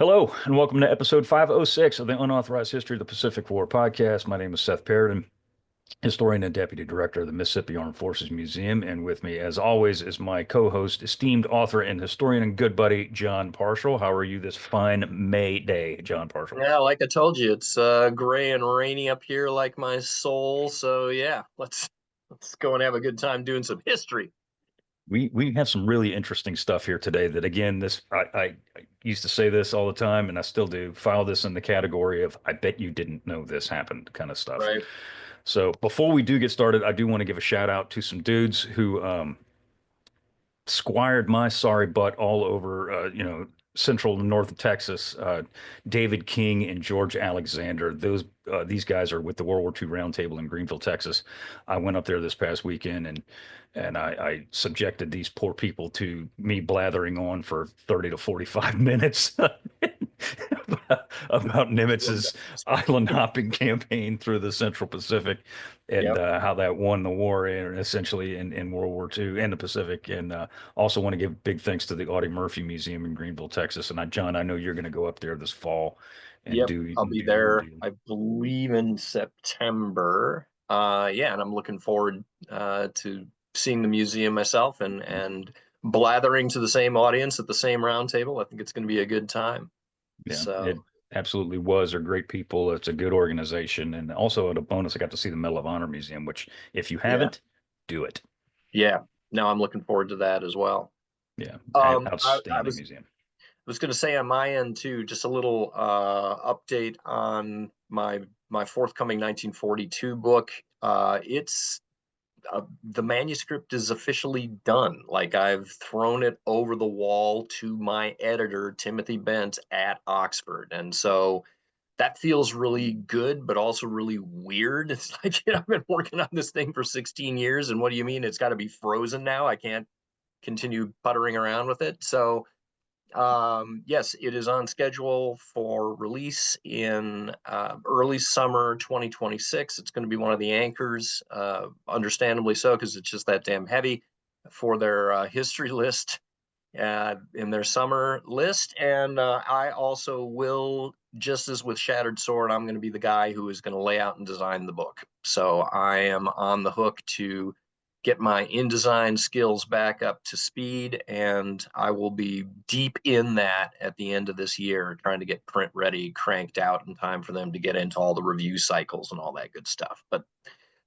Hello, and welcome to episode 506 of the Unauthorized History of the Pacific War podcast. My name is Seth Paridon, historian and deputy director of the Mississippi Armed Forces Museum. And with me, as always, is my co-host, esteemed author and historian and good buddy, Jon Parshall. How are you this fine May day, Jon Parshall? Yeah, like I told you, it's gray and rainy up here like my soul. So yeah, let's go and have a good time doing some history. We have some really interesting stuff here today that again, I used to say this all the time, and I still do. File this in the category of I bet you didn't know this happened kind of stuff. Right. So before we do get started, I do want to give a shout out to some dudes who squired my sorry butt all over, central and north of Texas. David King and George Alexander. These guys are with the World War II Roundtable in Greenville, Texas. I went up there this past weekend and I subjected these poor people to me blathering on for 30 to 45 minutes about Nimitz's island hopping campaign through the Central Pacific and Yep. how that won the war essentially in World War II and the Pacific. And also want to give big thanks to the Audie Murphy Museum in Greenville, Texas. And John, I know you're going to go up there this fall and Yep. do I'll be your there, deal. I believe, in September. Yeah, and I'm looking forward to seeing the museum myself and blathering to the same audience at the same round table. I think it's going to be a good time. Yeah, it So absolutely was. They're great people. It's a good organization. And also, at a bonus, I got to see the Medal of Honor Museum, which, if you yeah, haven't, do it. yeah. No, I'm looking forward to that as well. Yeah, I outstanding was museum. was going to say on my end too, just a little update on my forthcoming 1942 book. It's The manuscript is officially done. Like I've thrown it over the wall to my editor, Timothy Bent at Oxford, and so that feels really good, but also really weird. It's like I've been working on this thing for 16 years, and what do you mean it's got to be frozen now? I can't continue puttering around with it. So yes, it is on schedule for release in early summer 2026. It's going to be one of the anchors, understandably so, because it's just that damn heavy for their history list in their summer list. And I also will, just as with Shattered Sword, I'm going to be the guy who is going to lay out and design the book. So I am on the hook to get my InDesign skills back up to speed, and I will be deep in that at the end of this year, trying to get print ready, cranked out in time for them to get into all the review cycles and all that good stuff. But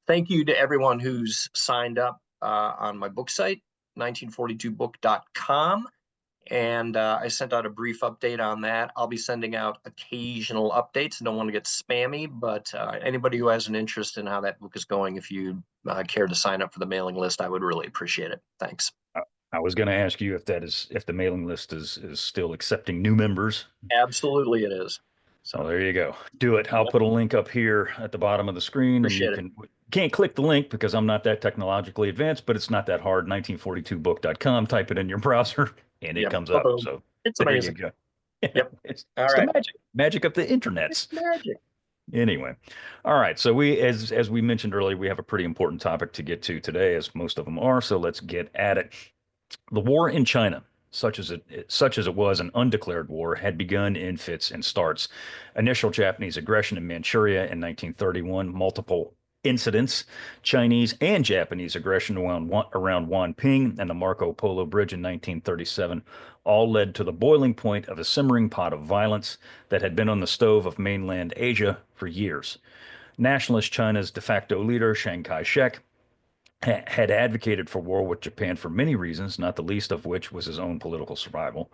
thank you to everyone who's signed up on my book site, 1942book.com. And I sent out a brief update on that. I'll be sending out occasional updates. I don't want to get spammy, but anybody who has an interest in how that book is going, if you care to sign up for the mailing list, I would really appreciate it. Thanks. I was going to ask you if the mailing list is still accepting new members. Absolutely, it is. Well, So, there you go. Do it. I'll yep, put a link up here at the bottom of the screen, and you appreciate it. can't click the link because I'm not that technologically advanced, but it's not that hard. 1942book.com. Type it in your browser, and it Yep. comes up. Boom. So It's there you amazing. go. Yep. All It's the right. magic of the It's internets. magic. Anyway, all right. So as we mentioned earlier, we have a pretty important topic to get to today, as most of them are. So let's get at it. The war in China, such as it was an undeclared war, had begun in fits and starts. Initial Japanese aggression in Manchuria in 1931, multiple incidents, Chinese and Japanese aggression around Wanping and the Marco Polo Bridge in 1937, all led to the boiling point of a simmering pot of violence that had been on the stove of mainland Asia for years. Nationalist China's de facto leader, Chiang Kai-shek, had advocated for war with Japan for many reasons, not the least of which was his own political survival.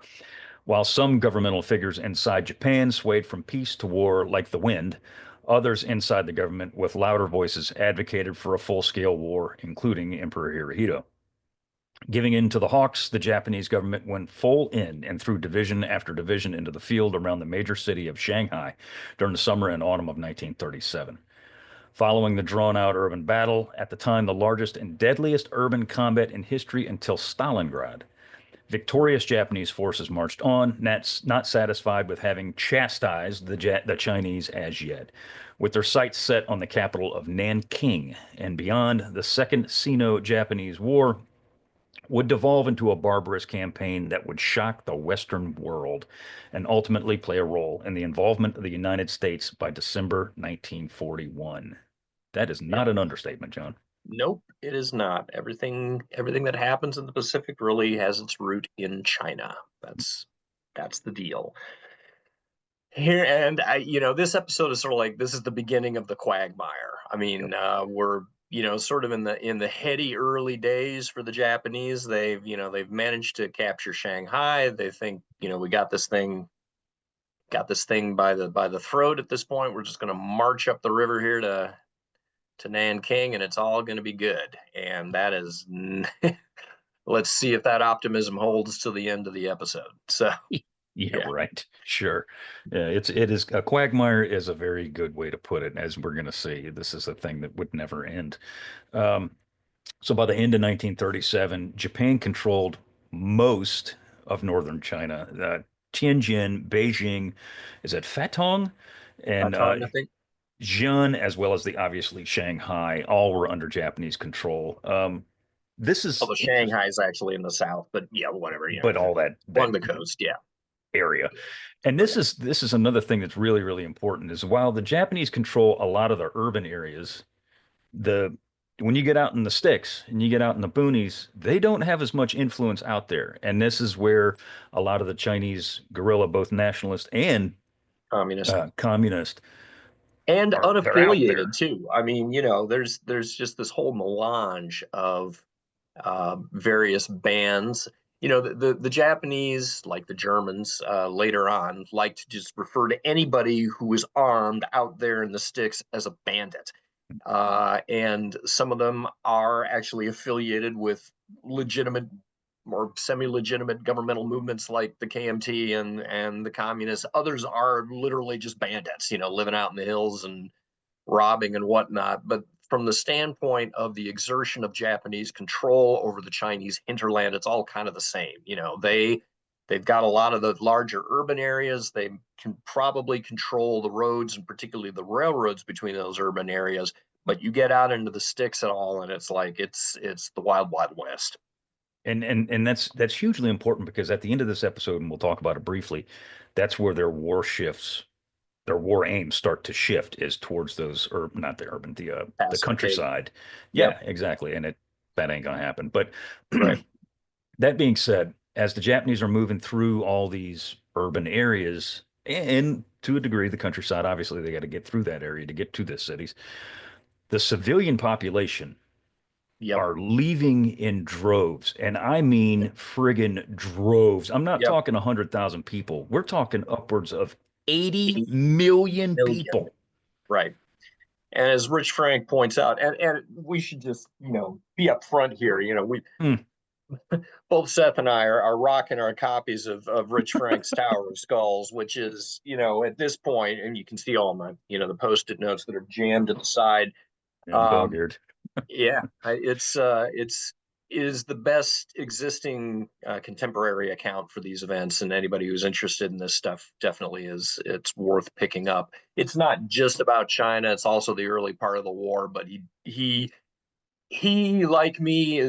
While some governmental figures inside Japan swayed from peace to war like the wind, others inside the government with louder voices advocated for a full-scale war, including Emperor Hirohito. Giving in to the Hawks, the Japanese government went full in and threw division after division into the field around the major city of Shanghai during the summer and autumn of 1937. Following the drawn-out urban battle, at the time the largest and deadliest urban combat in history until Stalingrad, victorious Japanese forces marched on, not satisfied with having chastised the Chinese as yet. With their sights set on the capital of Nanking and beyond, the Second Sino-Japanese War would devolve into a barbarous campaign that would shock the Western world and ultimately play a role in the involvement of the United States by December 1941. That is Yep. not an understatement, John. Nope, it is not. Everything that happens in the Pacific really has its root in China. That's the deal. Here and this episode is sort of like this is the beginning of the quagmire. I Yep. mean, we're sort of in the heady early days for the Japanese. They've managed to capture Shanghai. They think we got this thing by the throat at this point. We're just going to march up the river here to Nanking, and it's all going to be good. And that is, let's see if that optimism holds to the end of the episode. So Yeah, yeah, right. Sure. Yeah, it is a quagmire is a very good way to put it, as we're going to see. This is a thing that would never end. Um, so by the end of 1937, Japan controlled most of northern China. Tianjin, Beijing, is it Fatong, and Patong, I think. Xi'an, as well as the obviously Shanghai, all were under Japanese control. This is Although interesting, Shanghai is actually in the south, but yeah, whatever. but all that Along the coast. Yeah, area. And yeah. this is another thing that's really, really important is while the Japanese control a lot of the urban areas, the when you get out in the sticks and you get out in the boonies, they don't have as much influence out there. And this is where a lot of the Chinese guerrilla, both nationalist and Communist communist, and they're out unaffiliated there. too. I mean, there's just this whole melange of various bands. The Japanese, like the Germans, later on, like to just refer to anybody who is armed out there in the sticks as a bandit. And some of them are actually affiliated with legitimate or semi-legitimate governmental movements like the KMT and the communists. Others are literally just bandits, living out in the hills and robbing and whatnot. But from the standpoint of the exertion of Japanese control over the Chinese hinterland, it's all kind of the same. They've got a lot of the larger urban areas. They can probably control the roads and particularly the railroads between those urban areas. But you get out into the sticks at all, and it's like it's the wild wild west. And that's hugely important because at the end of this episode, and we'll talk about it briefly, that's where their war aims start to shift is towards those, or not the urban, the Pacification. countryside. Yep. Yeah, exactly. And that ain't gonna happen. But Right. that being said, as the Japanese are moving through all these urban areas, and to a degree, the countryside, obviously they got to get through that area to get to the cities. The civilian population Yep. are leaving in droves, and I mean friggin' droves. I'm not Yep. talking 100,000 people. We're talking upwards of 80 80 million million. people. Right. And as Rich Frank points out, and we should just, be upfront here. We Hmm. both Seth and I are rocking our copies of Rich Frank's Tower of Skulls, which is, at this point, and you can see all my, the post-it notes that are jammed to the side. I'm Um, dog-eared. yeah, it's is the best existing contemporary account for these events, and anybody who's interested in this stuff definitely it's worth picking up. It's not just about China; it's also the early part of the war. But he like me,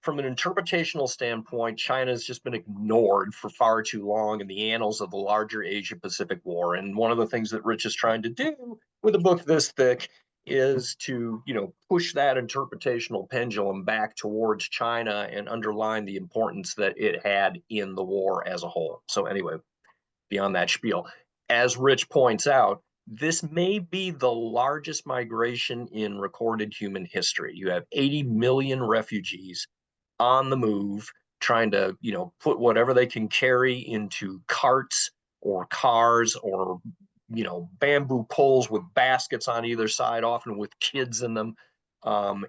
from an interpretational standpoint, China has just been ignored for far too long in the annals of the larger Asia Pacific War. And one of the things that Rich is trying to do with a book this thick is to, push that interpretational pendulum back towards China and underline the importance that it had in the war as a whole. So anyway, beyond that spiel. As Rich points out, this may be the largest migration in recorded human history. You have 80 million refugees on the move, trying to, put whatever they can carry into carts or cars or, bamboo poles with baskets on either side, often with kids in them.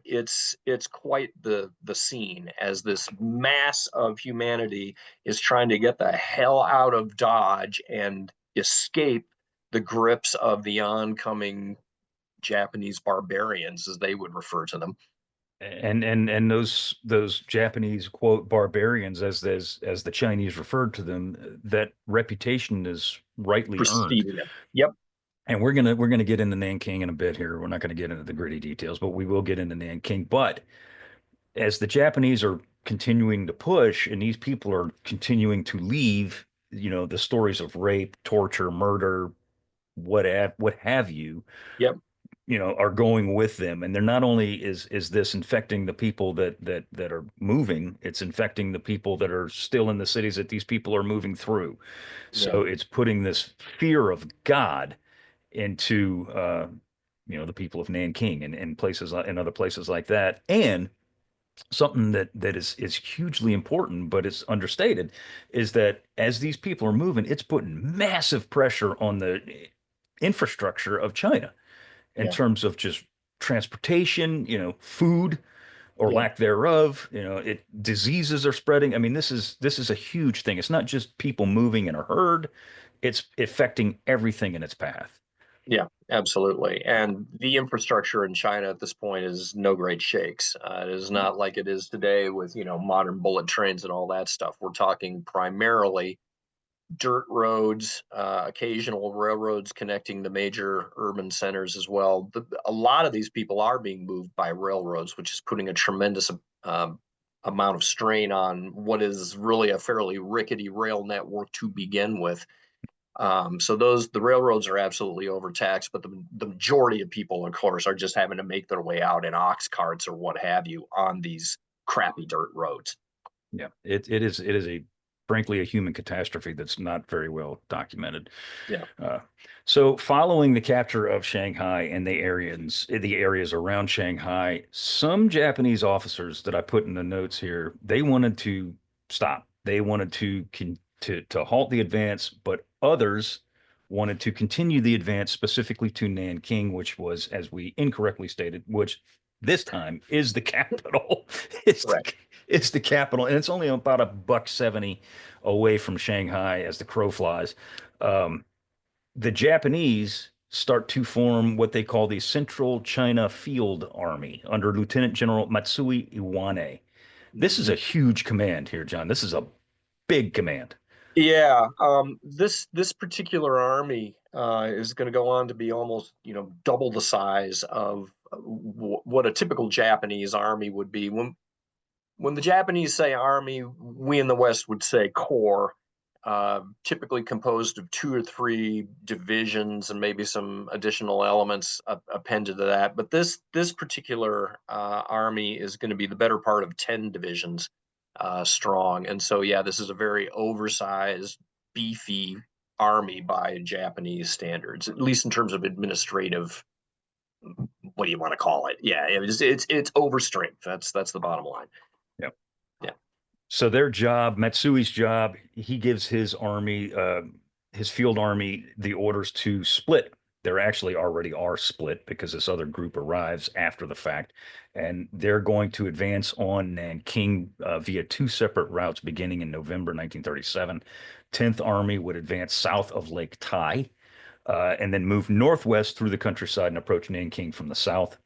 It's quite the scene as this mass of humanity is trying to get the hell out of Dodge and escape the grips of the oncoming Japanese barbarians, as they would refer to them. And those Japanese quote barbarians, as the Chinese referred to them, that reputation is rightly earned. Preceding them. Yep. And we're gonna get into Nanking in a bit here. We're not gonna get into the gritty details, but we will get into Nanking. But as the Japanese are continuing to push, and these people are continuing to leave, the stories of rape, torture, murder, what have you, Yep. are going with them. And they're not only is this infecting the people that are moving, it's infecting the people that are still in the cities that these people are moving through. Yeah. So it's putting this fear of God into the people of Nanking and places and other places like that. And something that is hugely important, but it's understated, is that as these people are moving, it's putting massive pressure on the infrastructure of China in Yeah. terms of just transportation, food or Yeah. lack thereof. Diseases are spreading. I mean, this is a huge thing. It's not just people moving in a herd, it's affecting everything in its path. Yeah, absolutely. And the infrastructure in China at this point is no great shakes. It is not like it is today with, modern bullet trains and all that stuff. We're talking primarily dirt roads, occasional railroads connecting the major urban centers as well. A lot of these people are being moved by railroads, which is putting a tremendous amount of strain on what is really a fairly rickety rail network to begin with. So the railroads are absolutely overtaxed, but the majority of people, of course, are just having to make their way out in ox carts or what have you on these crappy dirt roads. Yeah, it is a frankly a human catastrophe that's not very well documented. Yeah. Uh, so following the capture of Shanghai and the areas around Shanghai, some Japanese officers that I put in the notes here, they wanted to stop. They wanted to halt the advance, but others wanted to continue the advance specifically to Nanking, which was, as we incorrectly stated, which this time is the capital. It's the Correct. it's the capital, and it's only about a buck 70 away from Shanghai as the crow flies. Um, the Japanese start to form what they call the Central China Field Army under Lieutenant General Matsui Iwane. This is Mhm. a huge command here, John. This is a big command. Yeah, this particular army is going to go on to be almost, double the size of what a typical Japanese army would be. When the Japanese say army, we in the West would say corps, typically composed of two or three divisions and maybe some additional elements appended to that. But this particular army is going to be the better part of 10 divisions strong, and so yeah, this is a very oversized, beefy army by Japanese standards, at least in terms of administrative. What do you want to call it? Yeah, it's overstrength. That's the bottom line. Yep. Yeah. So their job, Matsui's job, he gives his army, his field army, the orders to split. They're actually already are split because this other group arrives after the fact, and they're going to advance on Nanking via two separate routes beginning in November 1937. 10th Army would advance south of Lake Tai, and then move northwest through the countryside and approach Nanking from the south.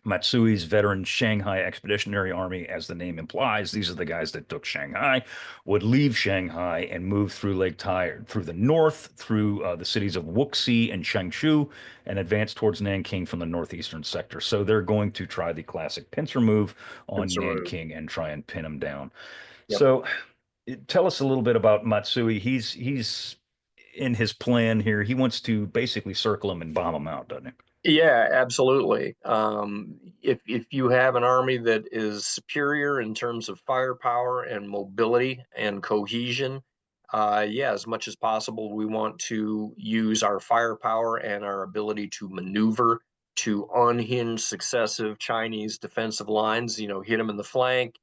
Matsui's veteran Shanghai Expeditionary Army, as the name implies, these are the guys that took Shanghai, would leave Shanghai and move through Lake Tai, through the north, through the cities of Wuxi and Changshu, and advance towards Nanking from the northeastern sector. So they're going to try the classic pincer move on Pincer. Nanking and try and pin them down. Yep. So tell us a little bit about Matsui. He's in his plan here. He wants to basically circle him and bomb him out, doesn't he? Yeah, absolutely. If you have an army that is superior in terms of firepower and mobility and cohesion, yeah, as much as possible, we want to use our firepower and our ability to maneuver to unhinge successive Chinese defensive lines. Hit them in the flank.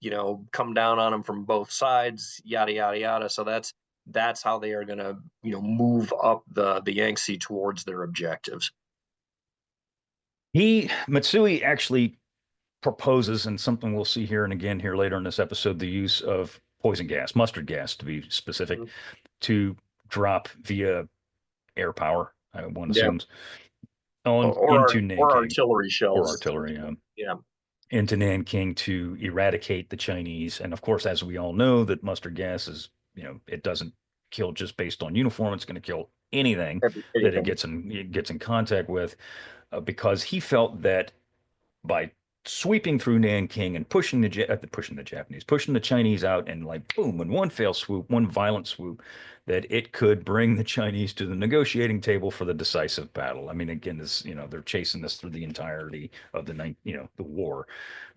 Come down on them from both sides. Yada yada yada. So that's how they are going to move up the Yangtze towards their objectives. Matsui actually proposes, and something we'll see here and again here later in this episode, the use of poison gas, mustard gas to be specific, Mhm. to drop via air power, one Yeah, assumes, on or into or Nanking artillery or shells. artillery, Yeah, into Nanking to eradicate the Chinese. And of course, as we all know, that mustard gas is, it doesn't kill just based on uniform. It's going to kill anything that it anything. gets in contact with, because he felt that by sweeping through Nanking and pushing the Chinese out, and like boom, in one fell swoop, one violent swoop, that it could bring the Chinese to the negotiating table for the decisive battle. I mean, again, this, they're chasing this through the entirety of the war,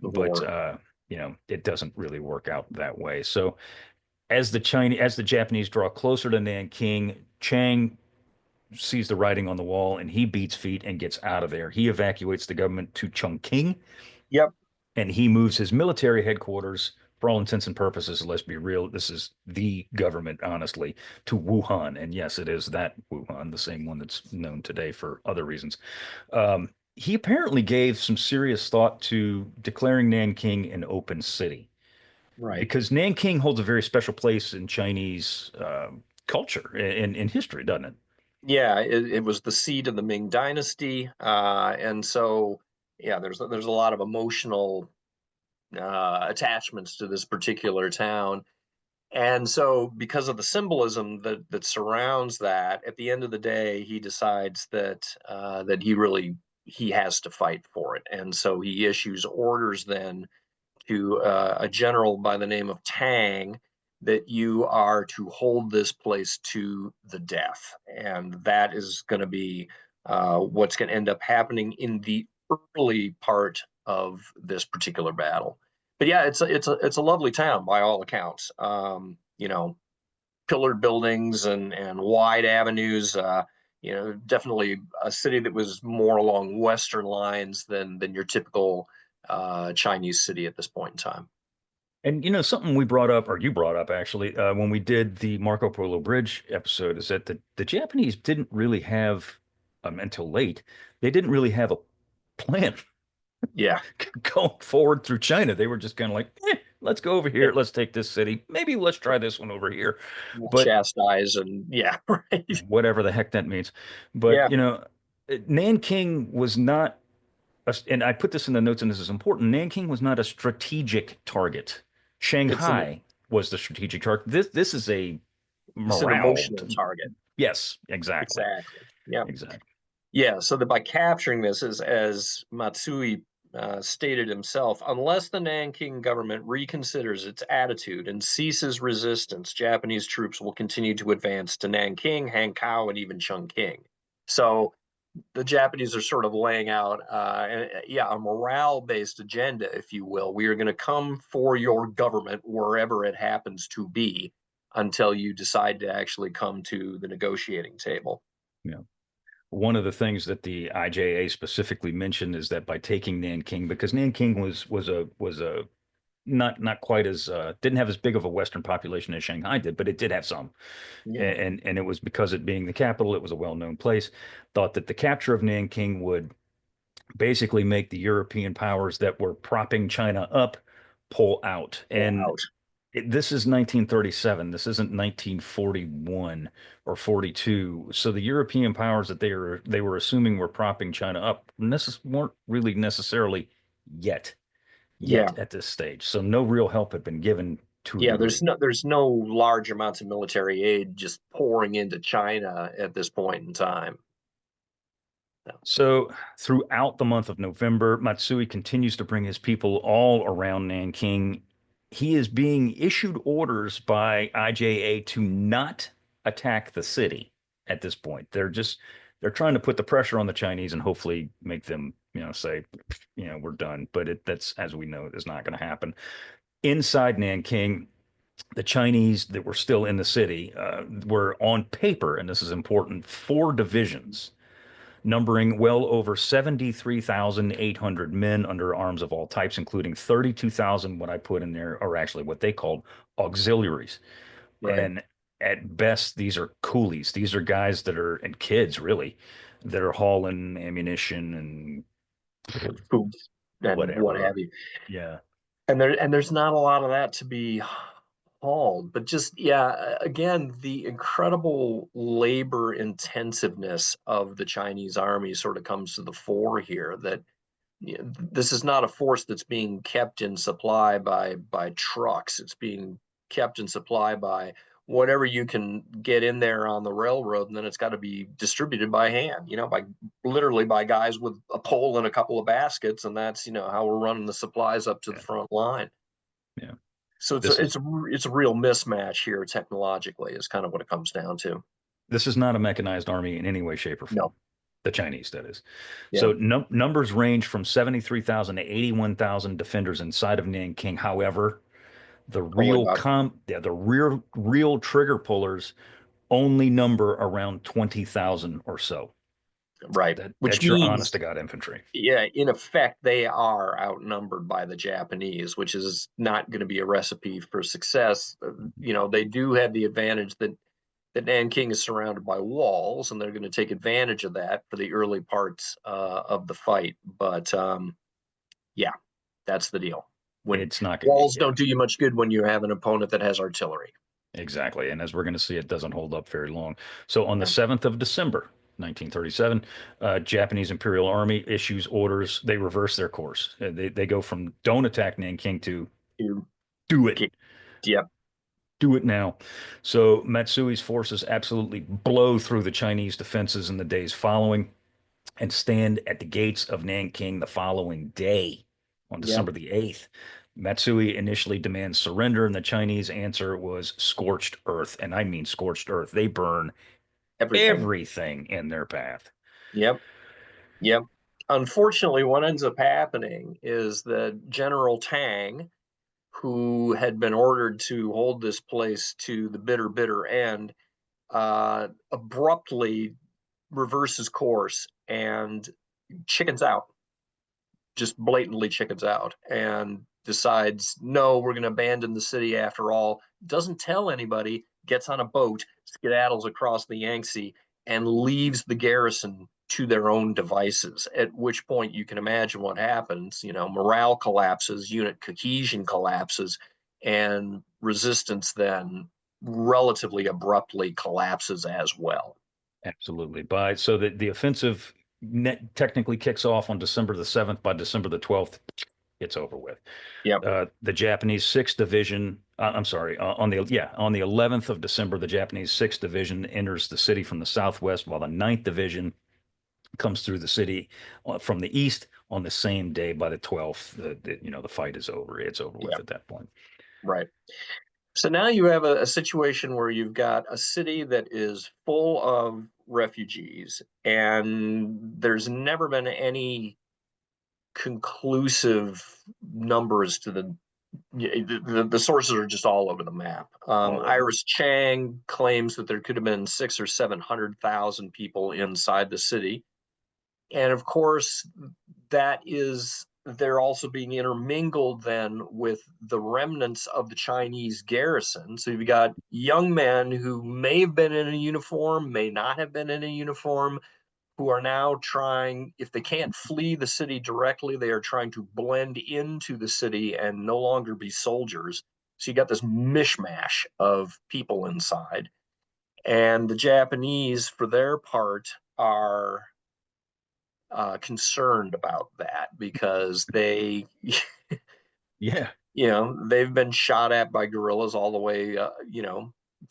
The but war. it doesn't really work out that way. So as the Japanese draw closer to Nanking, Chiang sees the writing on the wall and he beats feet and gets out of there. He evacuates the government to Chongqing, Yep. and he moves his military headquarters, for all intents and purposes, let's be real, this is the government, honestly, to Wuhan. And yes, it is that Wuhan, the same one that's known today for other reasons. He apparently gave some serious thought to declaring Nanking an open city, Right. because Nanking holds a very special place in Chinese culture and in history, doesn't it? Yeah, it was the seat of the Ming Dynasty, and so yeah, there's a lot of emotional attachments to this particular town. And so, because of the symbolism that surrounds that, at the end of the day, he decides that he has to fight for it, and so he issues orders then to a general by the name of Tang that you are to hold this place to the death, and that is going to be what's going to end up happening in the early part of this particular battle. But yeah, it's a lovely town by all accounts. Pillared buildings and wide avenues. Definitely a city that was more along Western lines than your typical Chinese city at this point in time. And something we brought up, or you brought up actually, when we did the Marco Polo Bridge episode, is that the Japanese didn't really have, until late, they didn't really have a plan Yeah, going forward through China. They were just kind of like, let's go over yeah, here, let's take this city, maybe let's try this one over here, we'll but chastise and yeah, right. whatever the heck that means. But Yeah, Nanking was not, and I put this in the notes, and this is important. Nanking was not a strategic target. it's an Shanghai was the strategic target. This is a it's an morale. emotional target. Yes, exactly, Exactly. Yeah. exactly. Yeah, so that by capturing this, as Matsui stated himself, unless the Nanking government reconsiders its attitude and ceases resistance, Japanese troops will continue to advance to Nanking, Hankow, and even Chongqing. So the Japanese are sort of laying out, yeah, a morale-based agenda, if you will. We are going to come for your government wherever it happens to be until you decide to actually come to the negotiating table. Yeah. One of the things that the IJA specifically mentioned is that by taking Nanking, because Nanking was a not quite as didn't have as big of a Western population as Shanghai did, but it did have some, Yeah, and it was because it being the capital, it was a well-known place. Thought that the capture of Nanking would basically make the European powers that were propping China up pull out. pull And out. this is 1937. This isn't 1941 or 42. So the European powers that they were assuming were propping China up weren't really necessarily yet Yeah, yet at this stage. So no real help had been given to a yeah. There's degree. no large amounts of military aid just pouring into China at this point in time. No. So throughout the month of November, Matsui continues to bring his people all around Nanking. He is being issued orders by IJA to not attack the city at this point. They're trying to put the pressure on the Chinese and hopefully make them, say, we're done. But that's, as we know, is not going to happen. Inside Nanking, the Chinese that were still in the city were on paper, and this is important, four divisions numbering well over 73,800 men under arms of all types, including 32,000, what I put in there are actually what they called auxiliaries. Right. And at best, these are coolies. These are guys that are, and kids really, that are hauling ammunition and Food and what whatever. have you. Yeah. And there's not a lot of that to be hauled, but just yeah, again, the incredible labor intensiveness of the Chinese army sort of comes to the fore here. That this is not a force that's being kept in supply by trucks. It's being kept in supply by whatever you can get in there on the railroad, and then it's got to be distributed by hand, by literally by guys with a pole and a couple of baskets, and that's how we're running the supplies up to the Yeah. front line. Yeah. So it's a, This is it's a it's a real mismatch here technologically, is kind of what it comes down to. this is not a mechanized army in any way, shape, or form. No, The Chinese, that is. yeah. So numbers range from 73,000 to 81,000 defenders inside of Nanking. However, Probably about the real trigger pullers only number around 20,000 or so. right, which That's your means, honest to God infantry. yeah, in effect, they are outnumbered by the Japanese, which is not going to be a recipe for success. They do have the advantage that Nanking is surrounded by walls, and they're going to take advantage of that for the early parts of the fight. But yeah, that's the deal. When It's not going to, walls yeah, don't do you much good when you have an opponent that has artillery. exactly. And as we're going to see, it doesn't hold up very long. So on the Yeah. 7th of December, 1937, Japanese Imperial Army issues orders. They reverse their course. They go from don't attack Nanking to You do it. get, yeah, Do it now. So Matsui's forces absolutely blow through the Chinese defenses in the days following and stand at the gates of Nanking the following day on yeah, December the 8th. Matsui initially demands surrender, and the Chinese answer was scorched earth. And I mean scorched earth. They burn everything. everything in their path. Yep, yep. Unfortunately, what ends up happening is that General Tang, who had been ordered to hold this place to the bitter, bitter end, abruptly reverses course and chickens out, just blatantly chickens out, and decides, no, we're going to abandon the city after all. Doesn't tell anybody, gets on a boat, skedaddles across the Yangtze, and leaves the garrison to their own devices. At which point you can imagine what happens. Morale collapses, unit cohesion collapses, and resistance then relatively abruptly collapses as well. Absolutely. So the offensive technically kicks off on December the 7th. By December the 12th, it's over with. Yep, The Japanese Sixth Division. I'm sorry. On the 11th of December, the Japanese Sixth Division enters the city from the southwest, while the Ninth Division comes through the city from the east on the same day. By the 12th, the fight is over. It's over with yep, at that point. right. So now you have a situation where you've got a city that is full of refugees, and there's never been any conclusive numbers to the sources are just all over the map. All over. Iris Chang claims that there could have been 600,000 or 700,000 people inside the city, and of course that is, they're also being intermingled then with the remnants of the Chinese garrison. So you've got young men who may have been in a uniform, may not have been in a uniform, who are now trying, if they can't flee the city directly, they are trying to blend into the city and no longer be soldiers. So you got this mishmash of people inside. And the Japanese, for their part, are concerned about that because Yeah, they've been shot at by guerrillas all the way,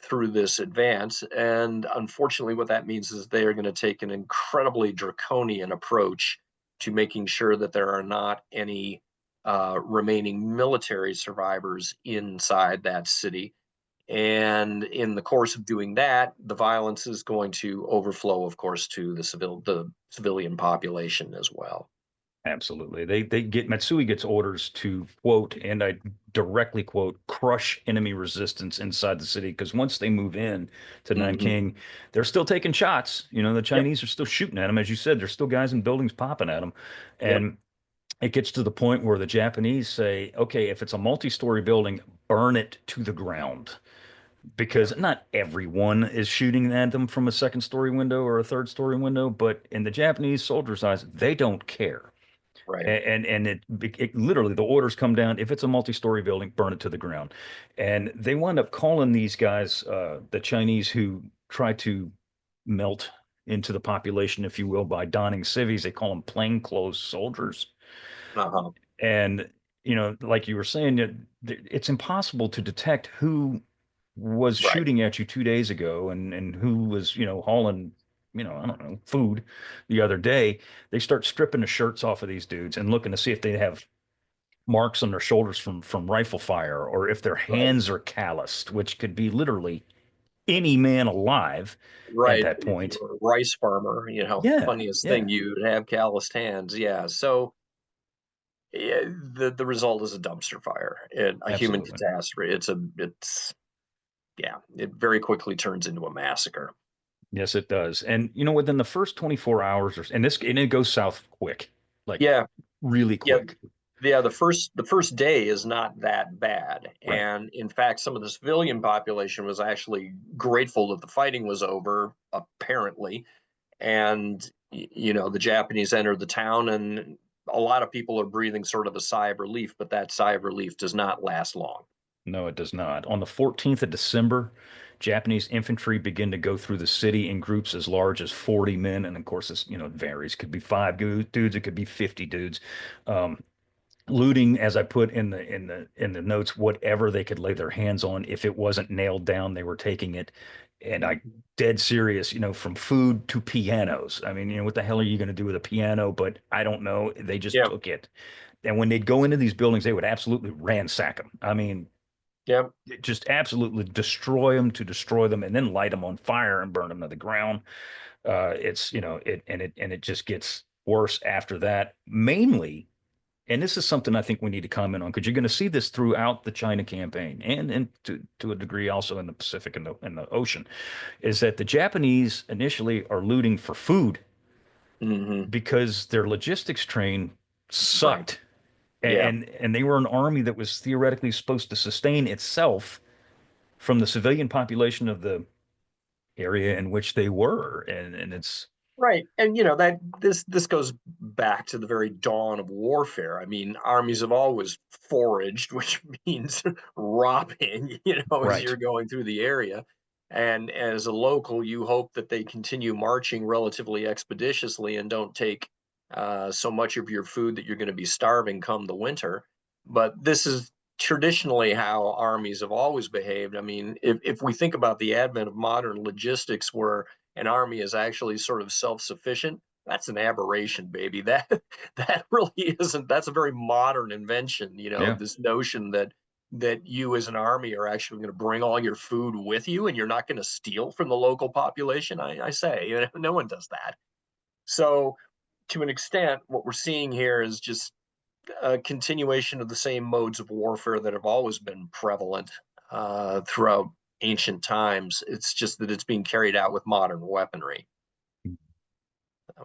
through this advance. And unfortunately, what that means is they are going to take an incredibly draconian approach to making sure that there are not any remaining military survivors inside that city. And in the course of doing that, the violence is going to overflow, of course, to the civilian population as well. absolutely. Matsui gets orders to quote, and I directly quote, crush enemy resistance inside the city because once they move in to Hmm. Nanking, they're still taking shots. The Yep. Chinese are still shooting at them, as you said. There's still guys in buildings popping at them, Yep. and it gets to the point where the Japanese say, okay, if it's a multi-story building, burn it to the ground. Yep. Because not everyone is shooting at them from a second story window or a third story window, but in the Japanese soldiers' eyes, they don't care. Right. And it literally the orders come down. If it's a multi-story building, burn it to the ground. And they wind up calling these guys, the Chinese who try to melt into the population, if you will, by donning civvies. They call them plainclothes soldiers. Uh-huh. And like you were saying, it's impossible to detect who was Right. shooting at you 2 days ago and who was, hauling, I don't know, food the other day, they start stripping the shirts off of these dudes and looking to see if they have marks on their shoulders from rifle fire or if their Right. hands are calloused, which could be literally any man alive at Right. that If point. you're a rice farmer, Yeah, funniest thing, yeah, you'd have calloused hands. Yeah. So yeah, the result is a dumpster fire, a human absolutely. catastrophe. It's yeah, it very quickly turns into a massacre. Yes, it does. And within the first 24 hours and it goes south quick, like Yeah. really Yeah. quick. Yeah, the first day is not that bad, Right. and in fact, some of the civilian population was actually grateful that the fighting was over, apparently, and the Japanese entered the town, and a lot of people are breathing sort of a sigh of relief, but that sigh of relief does not last long. No, it does not. On the 14th of December, Japanese infantry begin to go through the city in groups as large as 40 men. And of course, it varies. Could be five dudes, it could be 50 dudes. Um, Looting, as I put in the notes, whatever they could lay their hands on. If it wasn't nailed down, they were taking it. And I Mhm. dead serious, from food to pianos. I mean, what the hell are you going to do with a piano? But I don't know. They just Yep, took it. And when they'd go into these buildings, they would absolutely ransack them. I mean, yep, just absolutely destroy them to destroy them and then light them on fire and burn them to the ground. It's, it just gets worse after that, mainly. And this is something I think we need to comment on because you're going to see this throughout the China campaign and to a degree also in the Pacific and the ocean, is that the Japanese initially are looting for food hmm because their logistics train right, sucked. yeah. And they were an army that was theoretically supposed to sustain itself from the civilian population of the area in which they were. And it's Right. And that this goes back to the very dawn of warfare. I mean, armies have always foraged, which means robbing, as right. you're going through the area. And as a local, you hope that they continue marching relatively expeditiously and don't take so much of your food that you're going to be starving come the winter. But this is traditionally how armies have always behaved. I mean, if we think about the advent of modern logistics where an army is actually sort of self-sufficient, that's an aberration, baby. That really isn't. That's a very modern invention. Yeah. This notion that you as an army are actually going to bring all your food with you and you're not going to steal from the local population. I say, no one does that. So, to an extent, what we're seeing here is just a continuation of the same modes of warfare that have always been prevalent throughout ancient times. It's just that it's being carried out with modern weaponry.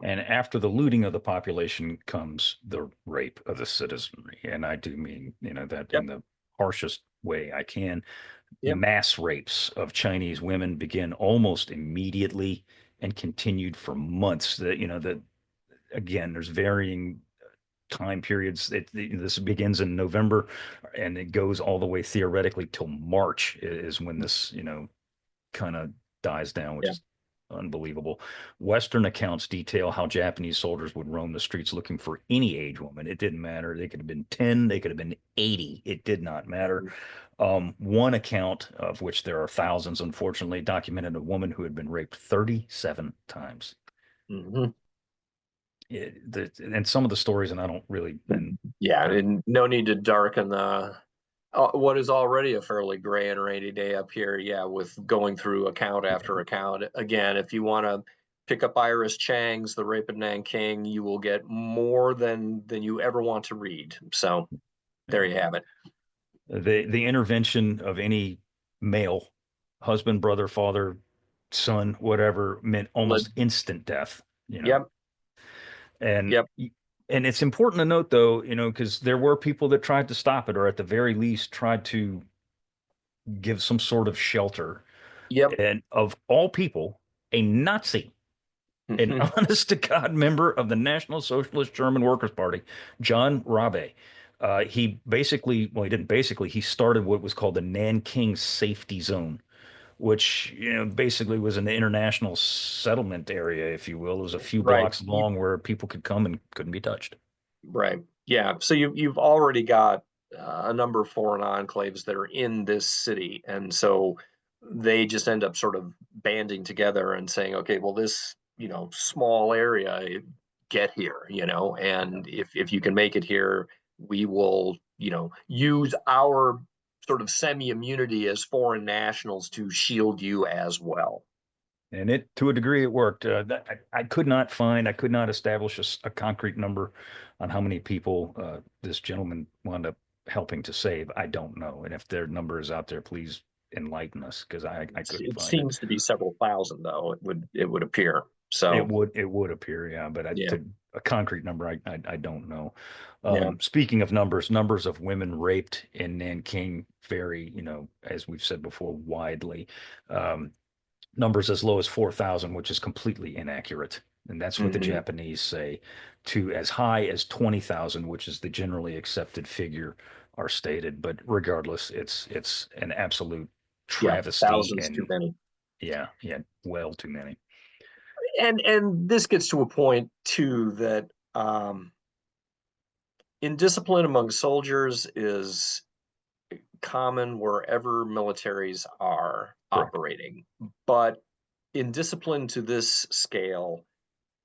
And after the looting of the population comes the rape of the citizenry. And I do mean, that Yep. in the harshest way I can. Yep. Mass rapes of Chinese women begin almost immediately and continued for months. That again, there's varying time periods. This begins in November and it goes all the way theoretically till March is when this, kind of dies down, which Yeah. is unbelievable. Western accounts detail how Japanese soldiers would roam the streets looking for any age woman. It didn't matter. They could have been 10, they could have been 80. It did not matter. One account, of which there are thousands, unfortunately, documented a woman who had been raped 37 times. hmm And some of the stories, and I don't really, and Yeah. they're, And no need to darken the what is already a fairly gray and rainy day up here. Yeah, with going through account after account. Again, if you want to pick up Iris Chang's The Rape of Nanking, you will get more than you ever want to read. So there yeah. you have it. The intervention of any male, husband, brother, father, son, whatever, meant almost instant death. Yep. And Yep. and it's important to note though, because there were people that tried to stop it or at the very least tried to give some sort of shelter. Yep. And of all people, a Nazi, an honest to God member of the National Socialist German Workers' Party, John Rabe. He basically, well, he didn't basically, he started what was called the Nanking Safety Zone, which, basically was an international settlement area, if you will. It was a few Right. blocks long where people could come and couldn't be touched. Right. Yeah. So you've already got a number of foreign enclaves that are in this city, and so they just end up sort of banding together and saying, okay, well, this, small area, get here, and if you can make it here, we will, use our sort of semi-immunity as foreign nationals to shield you as well. And it, to a degree, it worked. I could not find, I could not establish a concrete number on how many people this gentleman wound up helping to save. I don't know. And if their number is out there, please enlighten us because I couldn't It find it. seems to be several thousand, though. It would appear. So It would appear, yeah, but yeah, to a concrete number, I don't know. yeah, Speaking of numbers, numbers of women raped in Nanking vary, as we've said before, widely. Um, Numbers as low as 4,000, which is completely inaccurate. And that's what the hmm Japanese say, to as high as 20,000, which is the generally accepted figure, are stated. But regardless, it's an absolute yeah, travesty. thousands too And many. yeah, yeah, well too many. And this gets to a point too that indiscipline among soldiers is common wherever militaries are Correct. operating, but indiscipline to this scale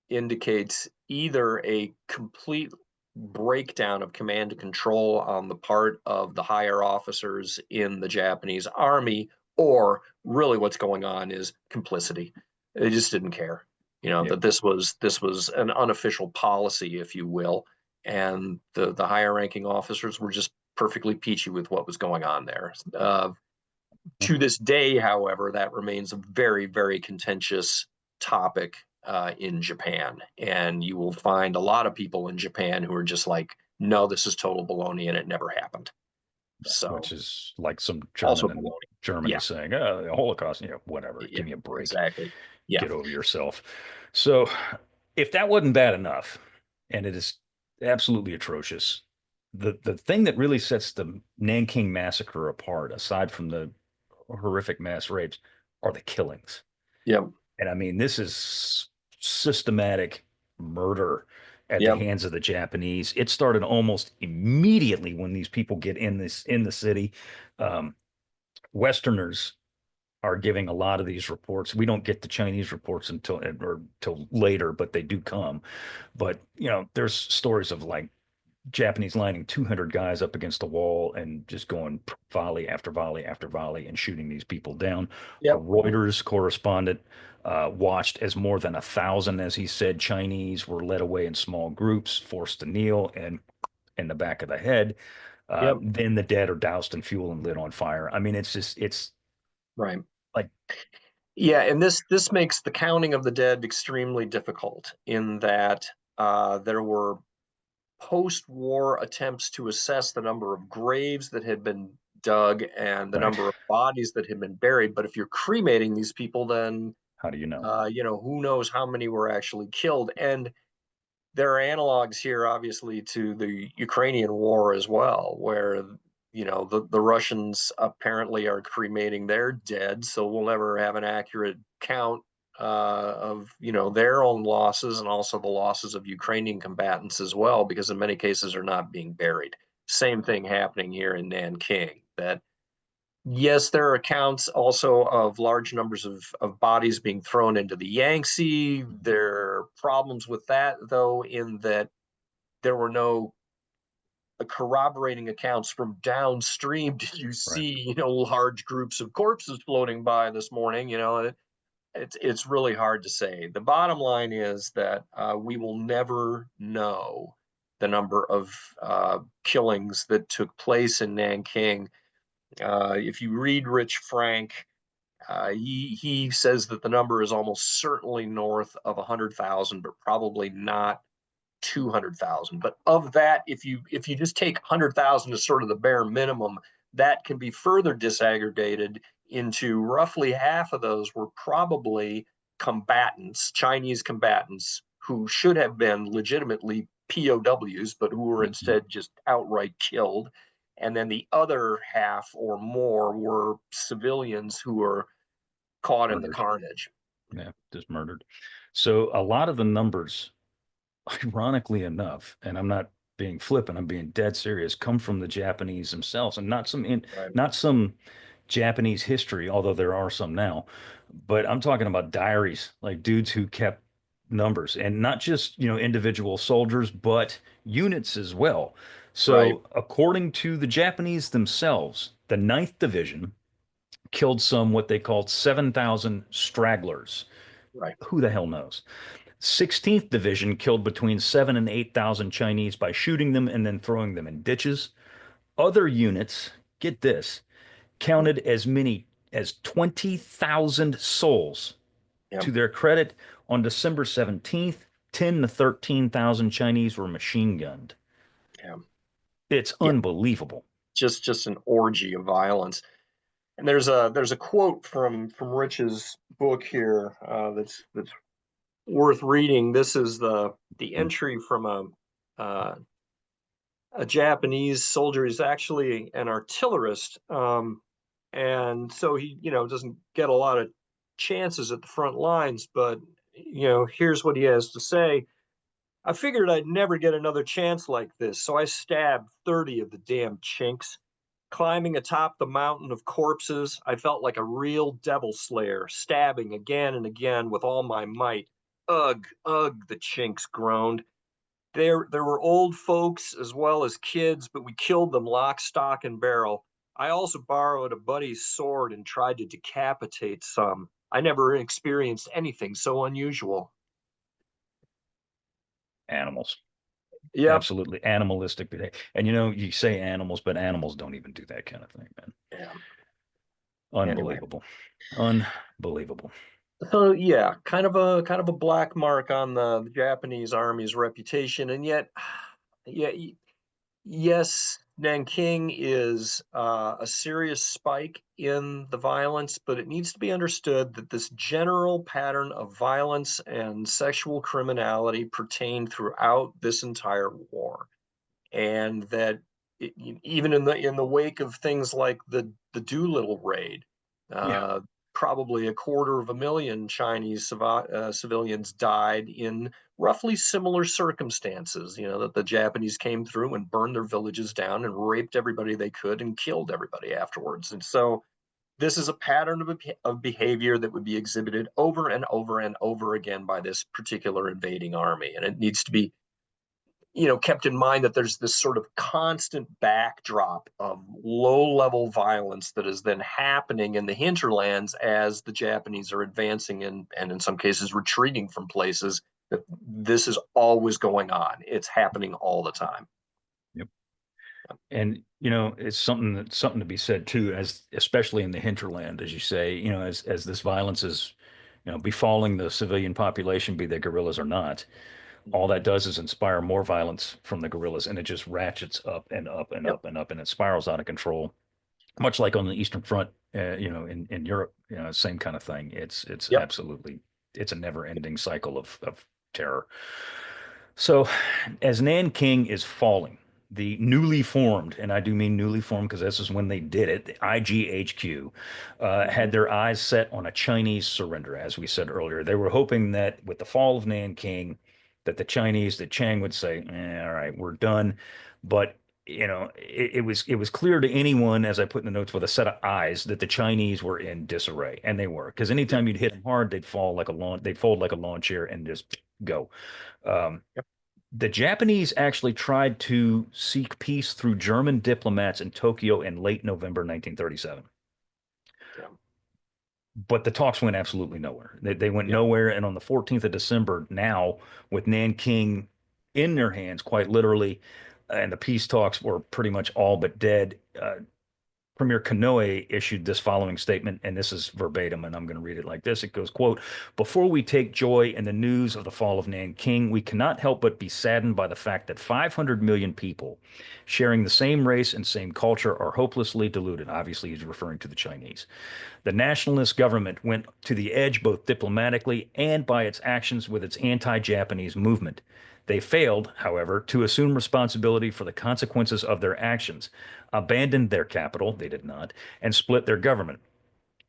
indicates either a complete breakdown of command and control on the part of the higher officers in the Japanese army, or really what's going on is complicity. They just didn't care, Yeah. that this was an unofficial policy, if you will, and the higher ranking officers were just perfectly peachy with what was going on there. To this day, however, that remains a very, very contentious topic in Japan. And you will find a lot of people in Japan who are just like, no, this is total baloney and it never happened. Which So, is like some also German in baloney. Germany Yeah, saying, oh, the Holocaust, whatever, yeah, give me a break, exactly. Yeah, get over yourself. So if that wasn't bad enough, and it is absolutely atrocious, the thing that really sets the Nanking massacre apart, aside from the horrific mass rapes, are the killings. yep, And I mean, this is systematic murder at the yep, hands of the Japanese. It started almost immediately when these people get in the city. Um, Westerners are giving a lot of these reports. We don't get the Chinese reports until later, but they do come. But there's stories of like Japanese lining 200 guys up against the wall and just going volley after volley after volley and shooting these people down. A yep, Reuters correspondent watched as more than 1,000, as he said, Chinese were led away in small groups, forced to kneel and in the back of the head. yep, Then the dead are doused in fuel and lit on fire. I mean, it's right. like, Yeah, and this makes the counting of the dead extremely difficult in that there were post-war attempts to assess the number of graves that had been dug and the right. number of bodies that had been buried. But if you're cremating these people, then How do you know? who knows how many were actually killed. And there are analogs here, obviously, to the Ukrainian war as well, where the Russians apparently are cremating their dead, so we'll never have an accurate count of their own losses and also the losses of Ukrainian combatants as well, because in many cases are not being buried. Same thing happening here in Nanking. That yes, there are accounts also of large numbers of bodies being thrown into the Yangtze. There are problems with that, though, in that there were no corroborating accounts from downstream. Did you Right. see, large groups of corpses floating by this morning? It's really hard to say. The bottom line is that we will never know the number of killings that took place in Nanking. If you read Rich Frank, he says that the number is almost certainly north of 100,000, but probably not 200,000. But of that, if you just take 100,000 as sort of the bare minimum, that can be further disaggregated into roughly half of those were probably combatants, Chinese combatants, who should have been legitimately POWs, but who were Mhm. instead just outright killed. And then the other half or more were civilians who were caught in the Murdered. carnage. Yeah, just murdered. So a lot of the numbers, ironically enough, and I'm not being flippant, I'm being dead serious, come from the Japanese themselves, and Right. not some Japanese history, although there are some now, but I'm talking about diaries, like dudes who kept numbers and not just, individual soldiers, but units as well. Right, So, according to the Japanese themselves, the Ninth Division killed some what they called 7,000 stragglers. right. Who the hell knows? 16th Division killed between 7 and 8,000 Chinese by shooting them and then throwing them in ditches. Other units, get this, Mm, counted as many as 20,000 souls. yeah, To their credit, on December 17th, 10 to 13,000 Chinese were machine gunned. yeah, It's yeah. unbelievable. Just an orgy of violence. And there's a quote from Rich's book here that's worth reading. This is the entry from uh, a Japanese soldier. He's actually an artillerist, and so he doesn't get a lot of chances at the front lines. But here's what he has to say. I figured I'd never get another chance like this, so I stabbed 30 of the damn chinks. Climbing atop the mountain of corpses, I felt like a real devil slayer, stabbing again and again with all my might. Ugh, ugh, the chinks groaned. There were old folks as well as kids, but we killed them lock, stock, and barrel. I also borrowed a buddy's sword and tried to decapitate some. I never experienced anything so unusual. Animals. Yep. Absolutely animalistic behavior. And you say animals, but animals don't even do that kind of thing, man. Yeah. Anyway. Unbelievable. Unbelievable. So yeah, kind of a black mark on the Japanese army's reputation, and yet, yeah, yes, Nanking is a serious spike in the violence, but it needs to be understood that this general pattern of violence and sexual criminality pertained throughout this entire war, and that even in the wake of things like the Doolittle raid, Yeah. uh, probably 250,000 Chinese civilians died in roughly similar circumstances. That the Japanese came through and burned their villages down and raped everybody they could and killed everybody afterwards. And so this is a pattern of behavior that would be exhibited over and over and over again by this particular invading army, and it needs to be kept in mind that there's this sort of constant backdrop of low level violence that is then happening in the hinterlands as the Japanese are advancing and in some cases retreating from places. That this is always going on. It's happening all the time. Yep. And it's something to be said too, as especially in the hinterland, as you say, as this violence is, befalling the civilian population, be they guerrillas or not. All that does is inspire more violence from the guerrillas, and it just ratchets up and up and Yep. up and up, and it spirals out of control. Much like on the Eastern Front, in Europe, same kind of thing. It's Yep. absolutely it's a never-ending cycle of terror. So, as Nanking is falling, the newly formed, and I do mean newly formed because this is when they did it, the IGHQ, Mhm. had their eyes set on a Chinese surrender, as we said earlier. They were hoping that with the fall of Nanking, that that Chiang would say, all right, we're done. But it was clear to anyone, as I put in the notes, with a set of eyes, that the Chinese were in disarray, and they were. Because Yep. anytime you'd hit them hard, they'd fold like a lawn chair and just go. Um, Yep. the Japanese actually tried to seek peace through German diplomats in Tokyo in late November 1937. Yep. But the talks went absolutely nowhere. They went Yep. nowhere. And on the 14th of December, now with Nanking in their hands, quite literally, and the peace talks were pretty much all but dead, Premier Kanoe issued this following statement, and this is verbatim, and I'm going to read it like this. It goes, quote, "Before we take joy in the news of the fall of Nanking, we cannot help but be saddened by the fact that 500 million people sharing the same race and same culture are hopelessly deluded." Obviously, he's referring to the Chinese. "The nationalist government went to the edge both diplomatically and by its actions with its anti-Japanese movement. They failed, however, to assume responsibility for the consequences of their actions, abandoned their capital, they did not, and split their government.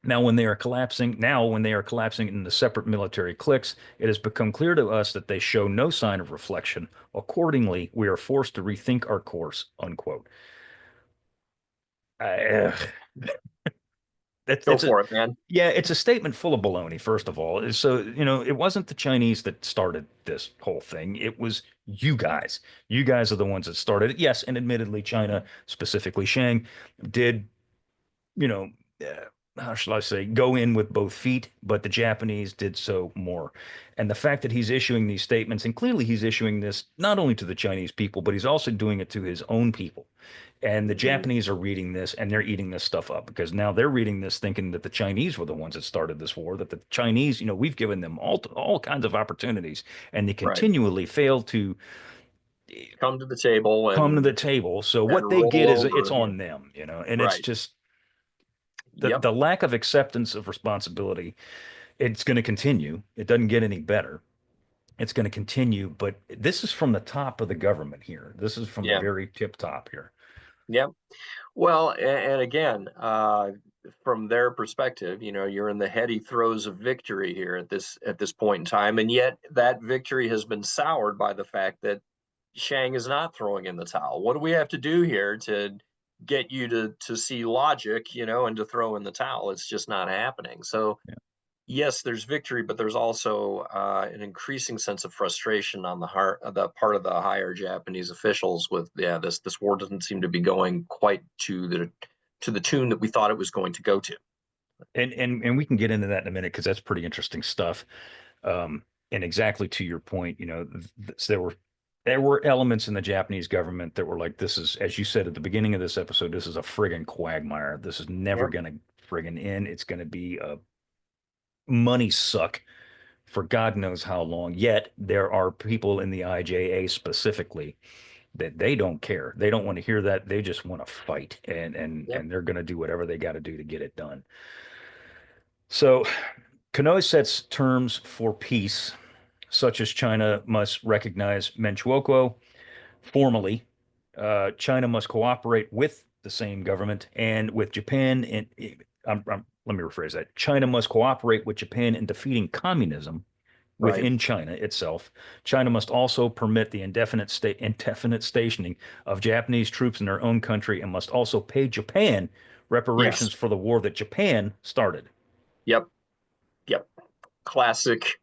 Now when they are collapsing into separate military cliques, it has become clear to us that they show no sign of reflection. Accordingly, we are forced to rethink our course," unquote. Ugh. That's Go it's a for it, man. yeah, it's a statement full of baloney, first of all. So, it wasn't the Chinese that started this whole thing. It was you guys. You guys are the ones that started it. Yes, and admittedly, China, specifically Chiang, did, you know, how shall I say, go in with both feet, but the Japanese did so more. And the fact that he's issuing these statements, and clearly he's issuing this not only to the Chinese people, but he's also doing it to his own people. And the Mhm. Japanese are reading this and they're eating this stuff up because now they're reading this thinking that the Chinese were the ones that started this war, that the Chinese, we've given them all kinds of opportunities and they Right. continually fail to Come to the table come to and the table. So what they roll get is it's over. on them, and it's Right. just the Yep. the lack of acceptance of responsibility. It's going to continue. It doesn't get any better. It's going to continue, but this is from the top of the government here. This is from the Yeah. very tip top here. Yep. Well, and again, from their perspective, you're in the heady throes of victory here at this point in time, and yet that victory has been soured by the fact that Shang is not throwing in the towel. What do we have to do here to get you to see logic, and to throw in the towel? It's just not happening. So Yeah. yes, there's victory, but there's also an increasing sense of frustration on the part of the higher Japanese officials with, yeah, this war doesn't seem to be going quite to the tune that we thought it was going to go to. And we can get into that in a minute because that's pretty interesting stuff. And exactly to your point, there were elements in the Japanese government that were like, this is, as you said at the beginning of this episode, this is a friggin' quagmire. This is never Yep. gonna friggin' end. It's gonna be a money suck for God knows how long. Yet there are people in the IJA specifically that they don't care. They don't want to hear that. They just want to fight, and and Yep. and they're gonna do whatever they got to do to get it done. So Hanoi sets terms for peace, such as China must recognize Menchukuo formally. China must cooperate with the same government and with Japan. And let me rephrase that. China must cooperate with Japan in defeating communism Right. within China itself. China must also permit the indefinite stationing of Japanese troops in their own country and must also pay Japan Yes. reparations for the war that Japan started. Yep. Yep. Classic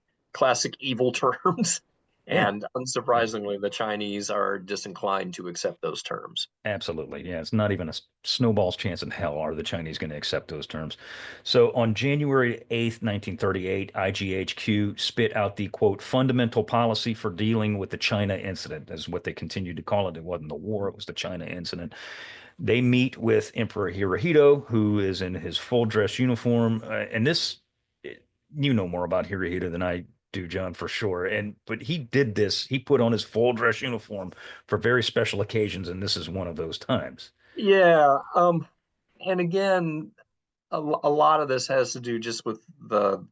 evil terms. Yeah. And Yeah. unsurprisingly, the Chinese are disinclined to accept those terms. Absolutely. Yeah, it's not even a snowball's chance in hell are the Chinese going to accept those terms. So on January 8th, 1938, IGHQ spit out the quote fundamental policy for dealing with the China incident, is what they continued to call it. It wasn't the war, it was the China incident. They meet with Emperor Hirohito, who is in his full dress uniform. And this, you know more about Hirohito than I do, John, for sure. But he did this. He put on his full dress uniform for very special occasions, and this is one of those times. Yeah. And again, a lot of this has to do just with the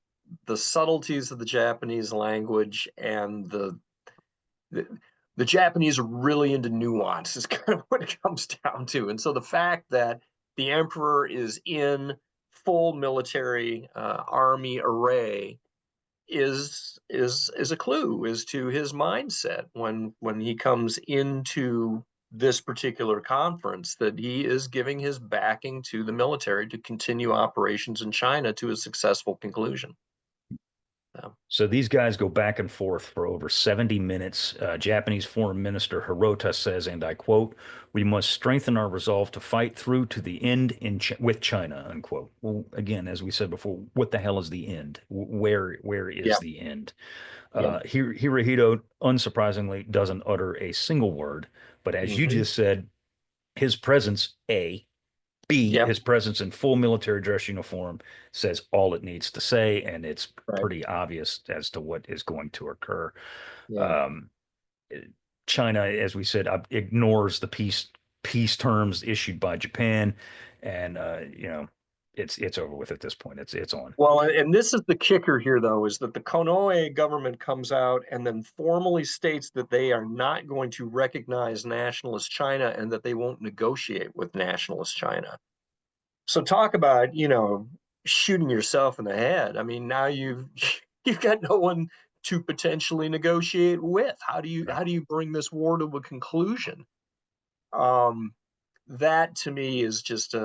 subtleties of the Japanese language and the the Japanese are really into nuance is kind of what it comes down to. And so the fact that the emperor is in full military army array is a clue as to his mindset when he comes into this particular conference, that he is giving his backing to the military to continue operations in China to a successful conclusion. So, So these guys go back and forth for over 70 minutes. Japanese Foreign Minister Hirota says, and I quote, "We must strengthen our resolve to fight through to the end with China," unquote. Well, again, as we said before, what the hell is the end? Where is yeah, the end? yeah, Hirohito, unsurprisingly, doesn't utter a single word. But as you hmm just said, his presence, B, yeah, his presence in full military dress uniform says all it needs to say, and it's right, pretty obvious as to what is going to occur. yeah. Um, China, as we said, ignores the peace terms issued by Japan, and it's over with at this point. It's on. Well, and this is the kicker here, though, is that the Konoe government comes out and then formally states that they are not going to recognize nationalist China and that they won't negotiate with nationalist China. So talk about, shooting yourself in the head. I mean, now you've got no one to potentially negotiate with. How do you Right. how do you bring this war to a conclusion? Um, that to me is just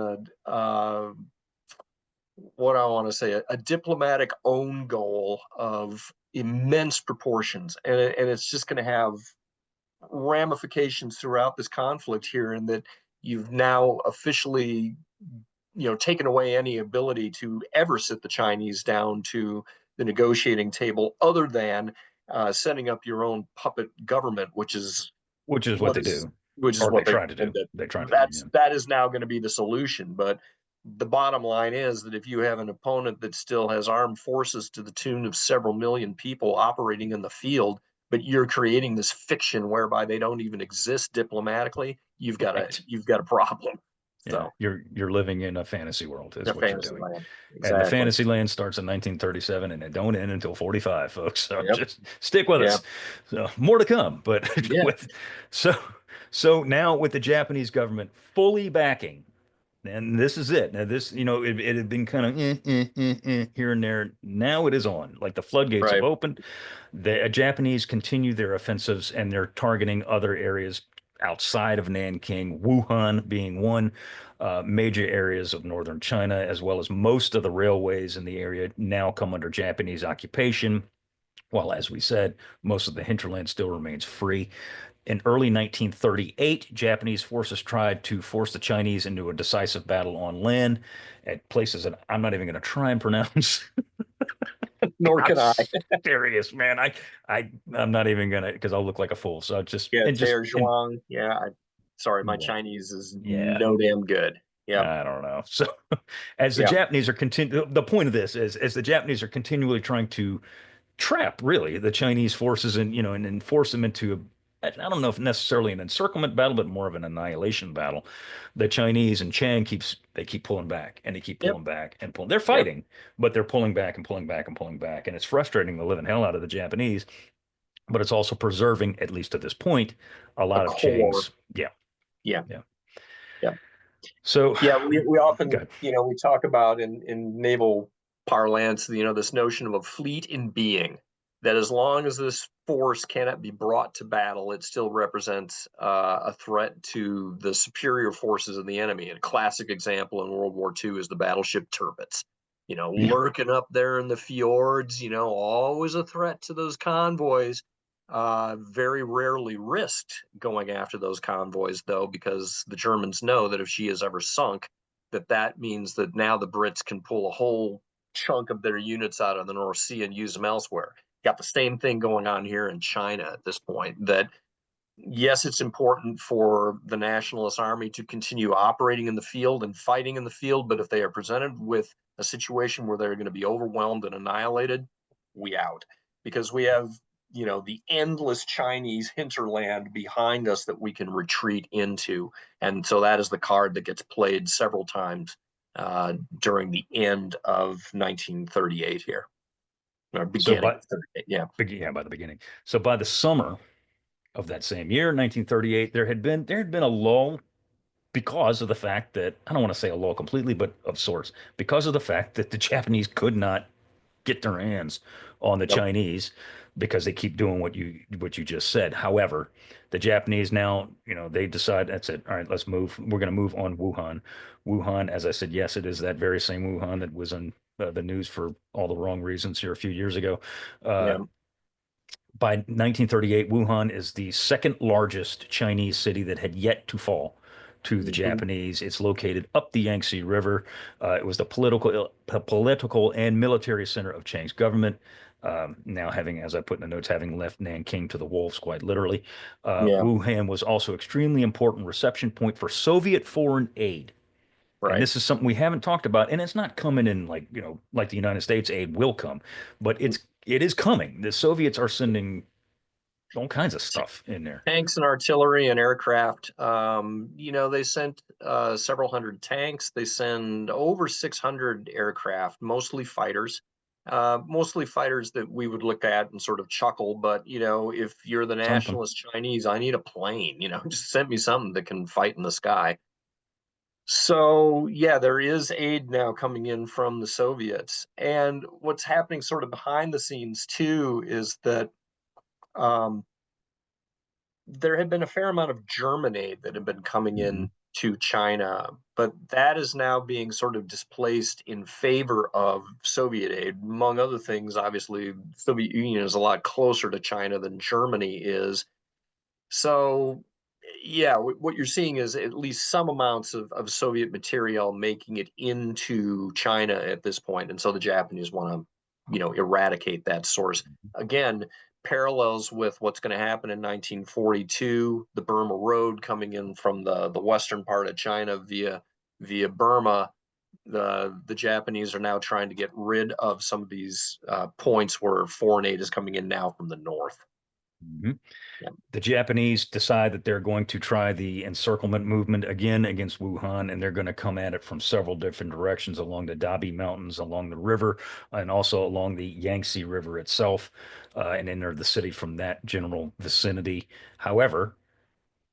what I want to say, a diplomatic own goal of immense proportions, and it's just going to have ramifications throughout this conflict here, and that you've now officially, taken away any ability to ever sit the Chinese down to the negotiating table, other than setting up your own puppet government, which is what what they is do, which is or they what they try to do. intended. They try to do. Yeah. That is now going to be the solution. But the bottom line is that if you have an opponent that still has armed forces to the tune of several million people operating in the field, but you're creating this fiction whereby they don't even exist diplomatically, Right. you've got a problem. Yeah, So you're living in a fantasy world is the what you're fantasy doing. land. And the Exactly. fantasy land starts in 1937 and it don't end until 45, folks. So Yep. just stick with Yeah. us. So more to come, but Yeah. with so so now with the Japanese government fully backing, and this is it. Now this, it had been kind of here and there. Now it is on. Like the floodgates have Right. opened. The Japanese continue their offensives and they're targeting other areas outside of Nanking, Wuhan being one, major areas of northern China, as well as most of the railways in the area now come under Japanese occupation. While, as we said, most of the hinterland still remains free. In early 1938, Japanese forces tried to force the Chinese into a decisive battle on land at places that I'm not even going to try and pronounce. Nor I'm can I. serious, man. I'm not even gonna because I'll look like a fool. So just Yeah. and just Tear and Zhuang. Yeah. Sorry, my yeah, Chinese is yeah. no damn good. Yep. I don't know. So as the Yeah. Japanese are continue, the point of this is as the Japanese are continually trying to trap really the Chinese forces and and force them into I don't know if necessarily an encirclement battle, but more of an annihilation battle. The Chinese and Chiang they keep pulling back and they keep Yep. pulling back and pulling. They're Yep. fighting, but they're pulling back and pulling back and pulling back, and it's frustrating the living hell out of the Japanese. But it's also preserving, at least at this point, a A lot of core. Chiang's. Yeah, Yeah. yeah. Yeah. So, Yeah, we often, good. we talk about in naval parlance, this notion of a fleet in being, that as long as this force cannot be brought to battle, it still represents a threat to the superior forces of the enemy. And a classic example in World War II is the battleship Tirpitz. Yeah. Lurking up there in the fjords, always a threat to those convoys. Very rarely risked going after those convoys, though, because the Germans know that if she is ever sunk, that means that now the Brits can pull a whole chunk of their units out of the North Sea and use them elsewhere. Got the same thing going on here in China at this point. That yes, it's important for the Nationalist Army to continue operating in the field and fighting in the field, but if they are presented with a situation where they're going to be overwhelmed and annihilated, we out. Because we have, the endless Chinese hinterland behind us that we can retreat into. And so that is the card that gets played several times during the end of 1938 here, or So beginning by of 38. Yeah. yeah, by the beginning. So by the summer of that same year, 1938, there had been a lull because of the fact that I don't want to say a lull completely, but of sorts, because of the fact that the Japanese could not get their hands on the Yep. Chinese because they keep doing what you just said. However, the Japanese now, they decide that's it. All right, let's move. We're going to move on Wuhan. Wuhan, as I said, yes, it is that very same Wuhan that was on the news for all the wrong reasons here a few years ago. Uh, Yeah. by 1938, Wuhan is the second largest Chinese city that had yet to fall to the Mm-hmm. Japanese. It's located up the Yangtze River. It was the political and military center of Chiang's government. Now, having, as I put in the notes, having left Nanking to the wolves, quite literally, Yeah. Wuhan was also extremely important reception point for Soviet foreign aid. And Right. this is something we haven't talked about, and it's not coming in like, like the United States aid will come, but it is coming. The Soviets are sending all kinds of stuff in there. Tanks and artillery and aircraft. They sent several hundred tanks. They send over 600 aircraft, mostly fighters that we would look at and sort of chuckle. But if you're the Something. nationalist Chinese, I need a plane. Just send me something that can fight in the sky. So yeah, there is aid now coming in from the Soviets, and what's happening sort of behind the scenes too is that. Um, there had been a fair amount of German aid that had been coming Hmm. in to China, but that is now being sort of displaced in favor of Soviet aid. Among other things, obviously, the Soviet Union is a lot closer to China than Germany is. So, yeah, what you're seeing is at least some amounts of Soviet material making it into China at this point, and so the Japanese want to, eradicate that source. Again, parallels with what's going to happen in 1942, the Burma Road coming in from the western part of China via Burma. The Japanese are now trying to get rid of some of these points where foreign aid is coming in now from the north. Mhm. Yeah. The Japanese decide that they're going to try the encirclement movement again against Wuhan, and they're going to come at it from several different directions along the Dabi Mountains, along the river, and also along the Yangtze River itself, and enter the city from that general vicinity. However,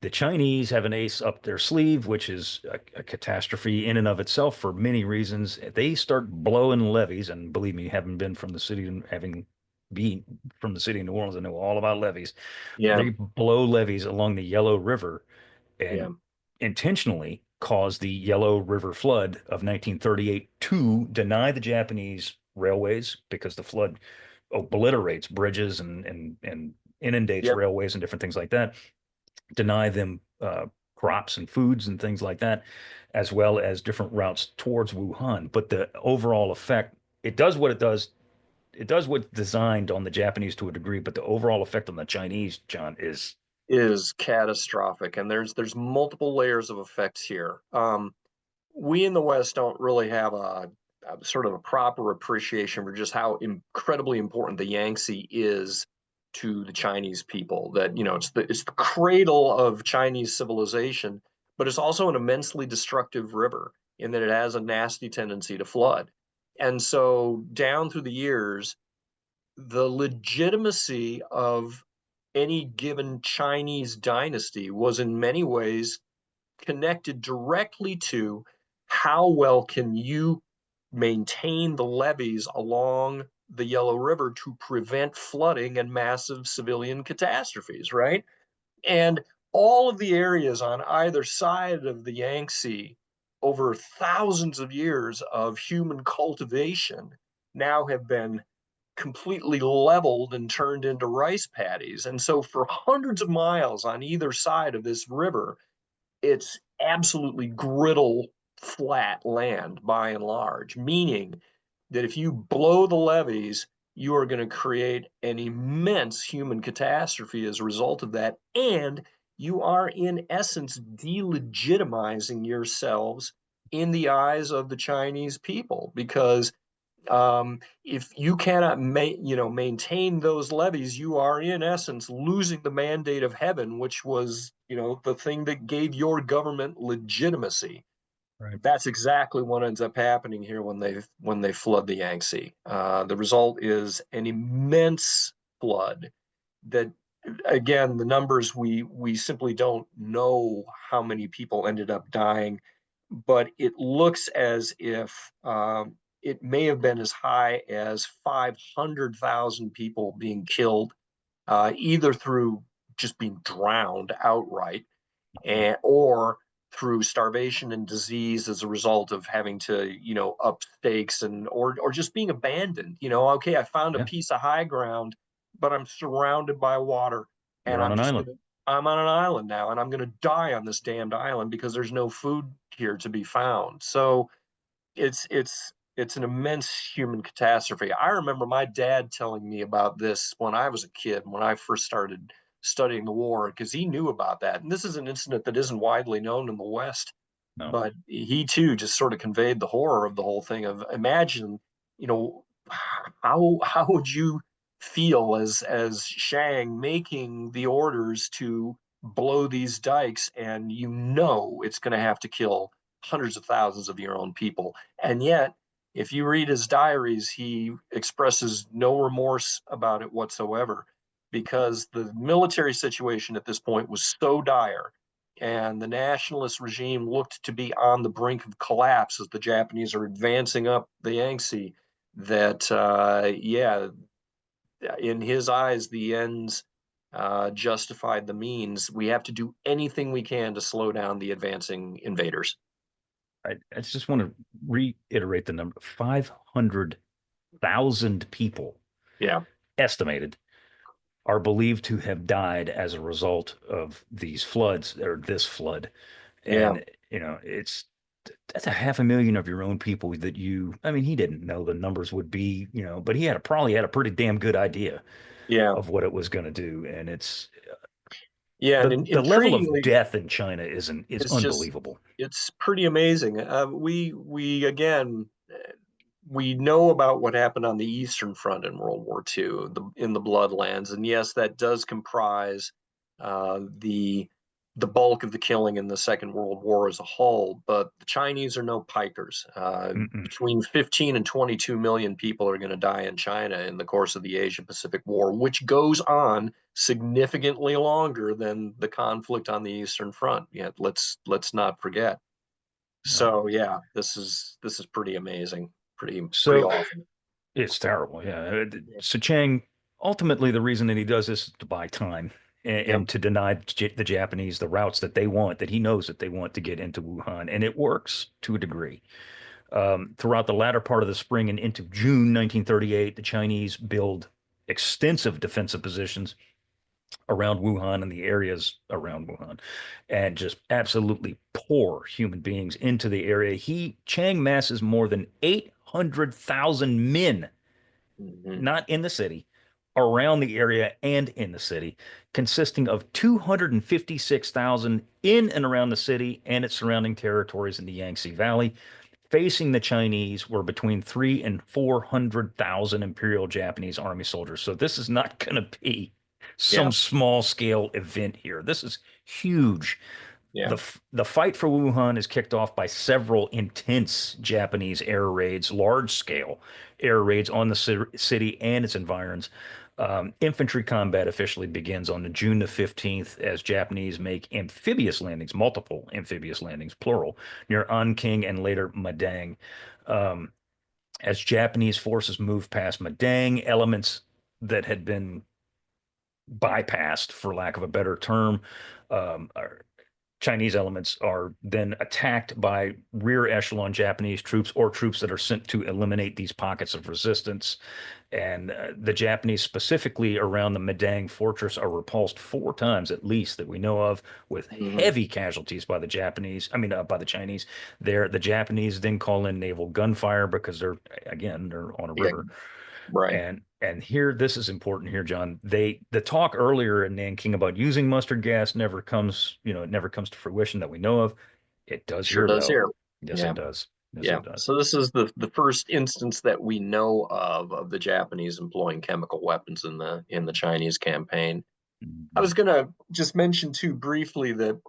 the Chinese have an ace up their sleeve, which is a catastrophe in and of itself for many reasons. They start blowing levees, and believe me, having been from the city, having been from the city of New Orleans, I know all about levees. Yeah. They blow levees along the Yellow River and Yeah. intentionally cause the Yellow River flood of 1938 to deny the Japanese railways because the flood obliterates bridges and inundates Yep. railways and different things like that, deny them crops and foods and things like that, as well as different routes towards Wuhan. But the overall effect, it does what it does. It does what's designed on the Japanese to a degree, but the overall effect on the Chinese, John, Is catastrophic, and there's multiple layers of effects here. We in the West don't really have a sort of a proper appreciation for just how incredibly important the Yangtze is to the Chinese people. That it's the cradle of Chinese civilization, but it's also an immensely destructive river in that it has a nasty tendency to flood. And so down through the years, the legitimacy of any given Chinese dynasty was in many ways connected directly to how well can you maintain the levees along the Yellow River to prevent flooding and massive civilian catastrophes, right? And all of the areas on either side of the Yangtze over thousands of years of human cultivation now have been completely leveled and turned into rice paddies. And so for hundreds of miles on either side of this river, it's absolutely griddle flat land by and large, meaning that if you blow the levees, you are going to create an immense human catastrophe as a result of that. And you are, in essence, delegitimizing yourselves in the eyes of the Chinese people because if you cannot maintain those levees, you are in essence losing the mandate of heaven, which was the thing that gave your government legitimacy. right. That's exactly what ends up happening here when they flood the Yangtze. The result is an immense flood that, again, the numbers we simply don't know how many people ended up dying, but it looks as if it may have been as high as 500,000 people being killed, either through just being drowned outright, or through starvation and disease as a result of having to, up stakes or just being abandoned. Okay, I found a Yeah, piece of high ground, but I'm surrounded by water, and you're on I'm an just island. gonna I'm on an island now, and I'm gonna die on this damned island because there's no food here to be found. So it's an immense human catastrophe. I remember my dad telling me about this when I was a kid, when I first started studying the war, because he knew about that. And this is an incident that isn't widely known in the West, No, but he too just sort of conveyed the horror of the whole thing. Of imagine, you know, how would you feel as Shang making the orders to blow these dikes, and it's going to have to kill hundreds of thousands of your own people, and yet if you read his diaries, he expresses no remorse about it whatsoever because the military situation at this point was so dire and the nationalist regime looked to be on the brink of collapse as the Japanese are advancing up the Yangtze that, yeah, in his eyes, the ends justified the means. We have to do anything we can to slow down the advancing invaders. I just want to reiterate the number: 500,000 people Yeah, estimated are believed to have died as a result of these floods or this flood. yeah, And, it's that's a 500,000 of your own people that I mean, he didn't know the numbers would be, but he probably had a pretty damn good idea yeah, of what it was going to do. And it's yeah. And the level of intriguingly, death in China is it's just unbelievable. it's pretty amazing. We again we know about what happened on the Eastern Front in World War II, in the Bloodlands, and yes, that does comprise the bulk of the killing in the Second World War as a whole. But the Chinese are no pikers. Mm-mm. Between 15 and 22 million people are going to die in China in the course of the Asia Pacific War, which goes on significantly longer than the conflict on the Eastern Front. Yet let's not forget. No. So yeah, this is pretty amazing, pretty So awful. it's terrible. Yeah. Yep. So Chiang, ultimately, the reason that he does this is to buy time Yep. and to deny the Japanese the routes that they want, that he knows that they want to get into Wuhan. And it works to a degree. Throughout the latter part of the spring and into June 1938, the Chinese build extensive defensive positions around Wuhan and the areas around Wuhan, and just absolutely pour human beings into the area. Chiang masses more than 800,000 men, Hmm. not in the city, around the area and in the city, consisting of 256,000 in and around the city and its surrounding territories in the Yangtze Valley. Facing the Chinese were between 300,000 and 400,000 Imperial Japanese Army soldiers. So this is not going to be Yeah. some small scale event here. This is huge. Yeah. The fight for Wuhan is kicked off by several intense Japanese air raids, large scale air raids on the city and its environs. Infantry combat officially begins on June the 15th as Japanese make amphibious landings, multiple amphibious landings, plural, near Anqing and later Madang. Um, as Japanese forces move past Madang, elements that had been bypassed, for lack of a better term, are Chinese elements are then attacked by rear echelon Japanese troops or troops that are sent to eliminate these pockets of resistance. And the Japanese, specifically around the Madang fortress, are repulsed 4 times at least that we know of, with Hmm. heavy casualties by the Japanese. I mean, by the Chinese. The Japanese then call in naval gunfire because they're on a Yeah. river. Right. And here, this is important here, John. The talk earlier in Nanking about using mustard gas it never comes to fruition that we know of. It does Sure here, does though. here. Yes, it Yeah. does. Yes, Yeah. it does. So this is the first instance that we know of the Japanese employing chemical weapons in the Chinese campaign. I Mhm. was gonna just mention too briefly that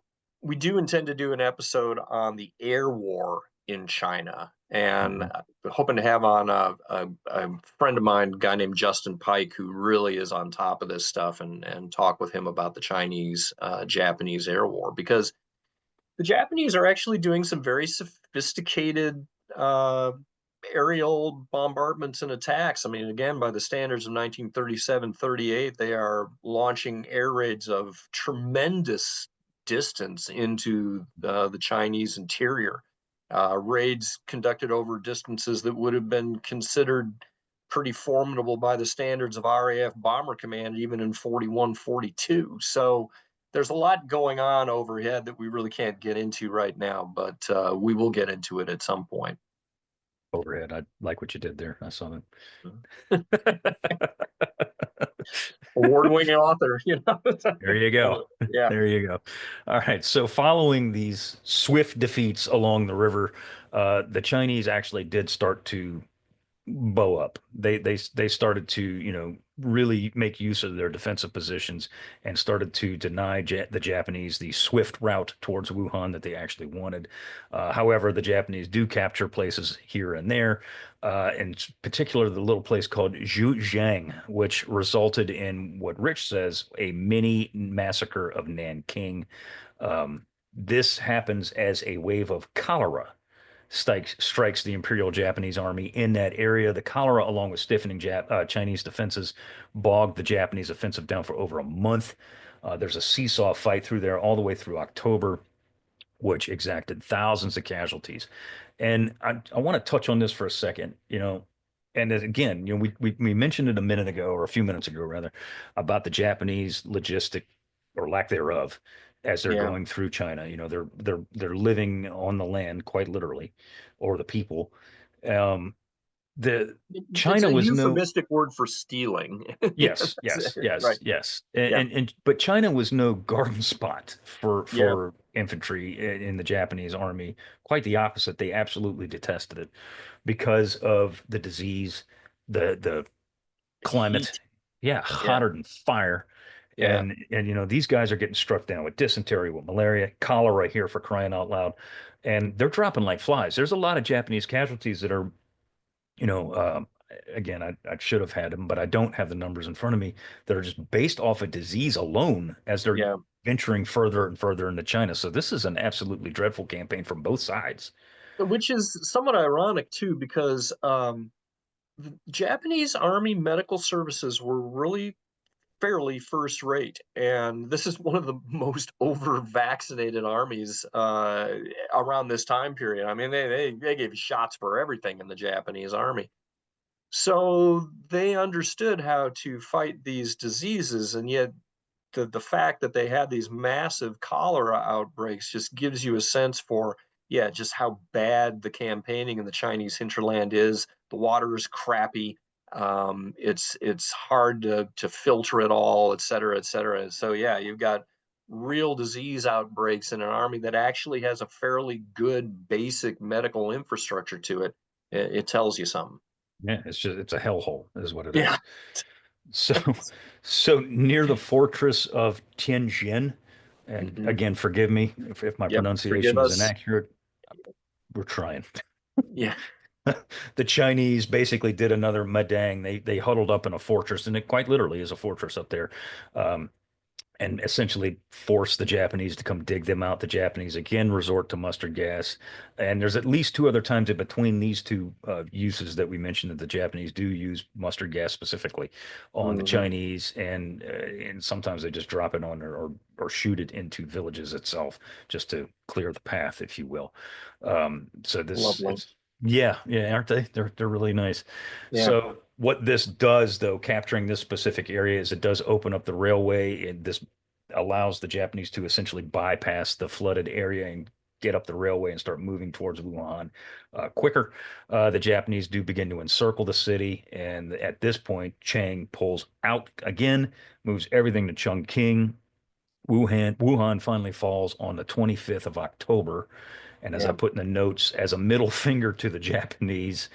we do intend to do an episode on the air war in China, and Mhm. hoping to have on a friend of mine, a guy named Justin Pike, who really is on top of this stuff, and talk with him about the Chinese Japanese air war, because the Japanese are actually doing some very sophisticated uh, aerial bombardments and attacks. I mean, again, by the standards of 1937, 38, they are launching air raids of tremendous distance into the Chinese interior. Raids conducted over distances that would have been considered pretty formidable by the standards of RAF Bomber Command, even in 41, 42. So there's a lot going on overhead that we really can't get into right now, but we will get into it at some point. Overhead. I like what you did there. I saw that. Award-winning author, you know. There you go. Yeah. There you go. All right. So following these swift defeats along the river, the Chinese actually did start to bow up. They started to, really make use of their defensive positions and started to deny the Japanese the swift route towards Wuhan that they actually wanted. However, the Japanese do capture places here and there, in particular the little place called Zhujiang, which resulted in what Rich says a mini massacre of Nanking. This happens as a wave of cholera strikes the Imperial Japanese army in that area. The cholera, along with stiffening Chinese defenses, bogged the Japanese offensive down for over a month. There's a seesaw fight through there all the way through October, which exacted thousands of casualties. And I want to touch on this for a second, and again, we mentioned it a minute ago, or a few minutes ago rather, about the Japanese logistic or lack thereof as they're Yeah. going through China. They're living on the land quite literally, or the people. Um, the It's China a was no euphemistic word for stealing. Yeah, Yes, that's yes, it. yes, Right. yes. Yeah. But China was no garden spot Yeah. for infantry in the Japanese army. Quite the opposite. They absolutely detested it because of the disease, the The climate. heat. Yeah, Yeah. hotter than fire. Yeah. And these guys are getting struck down with dysentery, with malaria, cholera here for crying out loud. And they're dropping like flies. There's a lot of Japanese casualties that are you know, um, again, I should have had them, but I don't have the numbers in front of me that are just based off of disease alone as they're Yeah. venturing further and further into China. So this is an absolutely dreadful campaign from both sides. Which is somewhat ironic too, because the Japanese Army medical services were really fairly first rate, and this is one of the most over vaccinated armies around this time period. I mean, they gave shots for everything in the Japanese army. So they understood how to fight these diseases, and yet the fact that they had these massive cholera outbreaks just gives you a sense for, yeah, just how bad the campaigning in the Chinese hinterland is. The water is crappy. It's hard to filter it all, et cetera, et cetera. So yeah, you've got real disease outbreaks in an army that actually has a fairly good basic medical infrastructure to it. It tells you something. Yeah, it's a hellhole, is what it Yeah. is. So, so near the fortress of Tianjin, and Hmm. again, forgive me if my Yep. Forgive pronunciation is us. inaccurate. We're trying. Yeah. The Chinese basically did another Madang. They huddled up in a fortress, and it quite literally is a fortress up there, um, and essentially forced the Japanese to come dig them out. The Japanese again resort to mustard gas, and there's at least two other times in between these two uses that we mentioned that the Japanese do use mustard gas specifically on the Hmm. Chinese, and sometimes they just drop it on or shoot it into villages itself just to clear the path, if you will. So this Lovely. it's yeah, yeah, aren't they? They're really nice. Yeah. So what this does, though, capturing this specific area, is it does open up the railway, and this allows the Japanese to essentially bypass the flooded area and get up the railway and start moving towards Wuhan quicker. The Japanese do begin to encircle the city, and at this point, Chiang pulls out again, moves everything to Chongqing. Wuhan finally falls on the 25th of October. And as I Yeah. put in the notes, as a middle finger to the Japanese,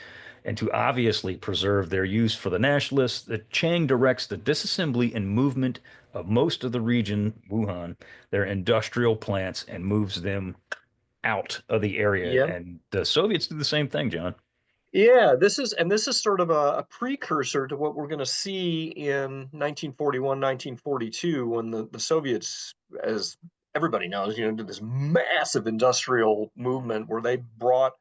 and to obviously preserve their use for the nationalists, the Chiang directs the disassembly and movement of most of the region, Wuhan, their industrial plants, and moves them out of the area. Yeah. And the Soviets do the same thing, John. Yeah, this is sort of a precursor to what we're going to see in 1941, 1942, when the Soviets, as everybody knows, did this massive industrial movement where they brought,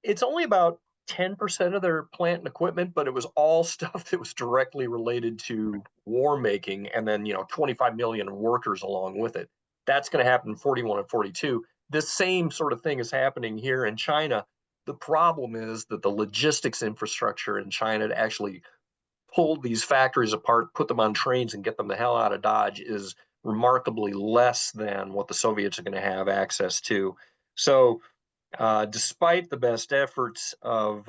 it's only about 10% of their plant and equipment, but it was all stuff that was directly related to war making, and then 25 million workers along with it. That's going to happen in 41 and 42. This same sort of thing is happening here in China. The problem is that the logistics infrastructure in China to actually pull these factories apart, put them on trains, and get them the hell out of Dodge is remarkably less than what the Soviets are going to have access to. So despite the best efforts of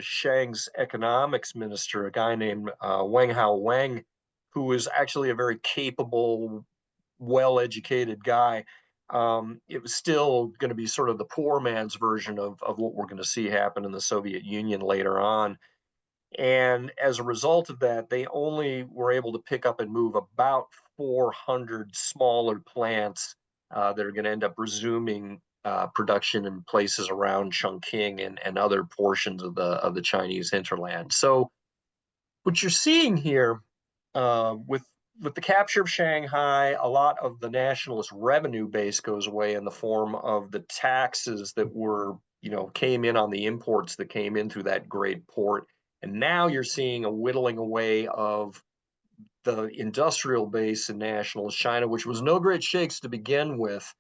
Shang's economics minister, a guy named Wang Hao Wang, who was actually a very capable, well educated guy, it was still going to be sort of the poor man's version of what we're going to see happen in the Soviet Union later on. And as a result of that, they only were able to pick up and move about 400 smaller plants that are going to end up resuming production in places around Chongqing and other portions of the Chinese hinterland. So what you're seeing here with the capture of Shanghai, a lot of the nationalist revenue base goes away in the form of the taxes that were came in on the imports that came in through that great port. And now you're seeing a whittling away of the industrial base in nationalist China, which was no great shakes to begin with.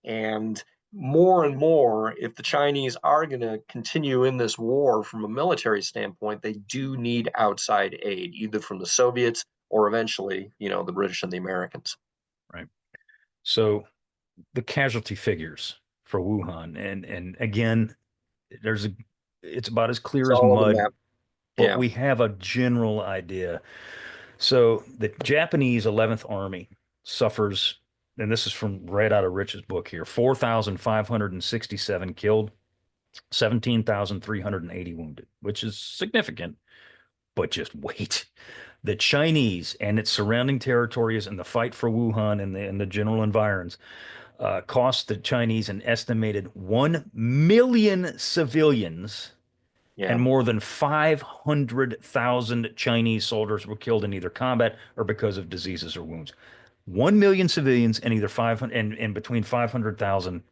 And more, if the Chinese are going to continue in this war from a military standpoint, they do need outside aid, either from the Soviets or eventually, the British and the Americans. Right. So the casualty figures for Wuhan, and again, there's a it's about as It's clear as all on the mud, map. but Yeah, we have a general idea. So the Japanese 11th Army suffers, and this is from right out of Rich's book here, 4,567 killed, 17,380 wounded, which is significant, but just wait. The Chinese and its surrounding territories and the fight for Wuhan and the general environs cost the Chinese an estimated 1 million civilians yeah, and more than 500,000 Chinese soldiers were killed in either combat or because of diseases or wounds. 1 million civilians and either 500 and between 500,000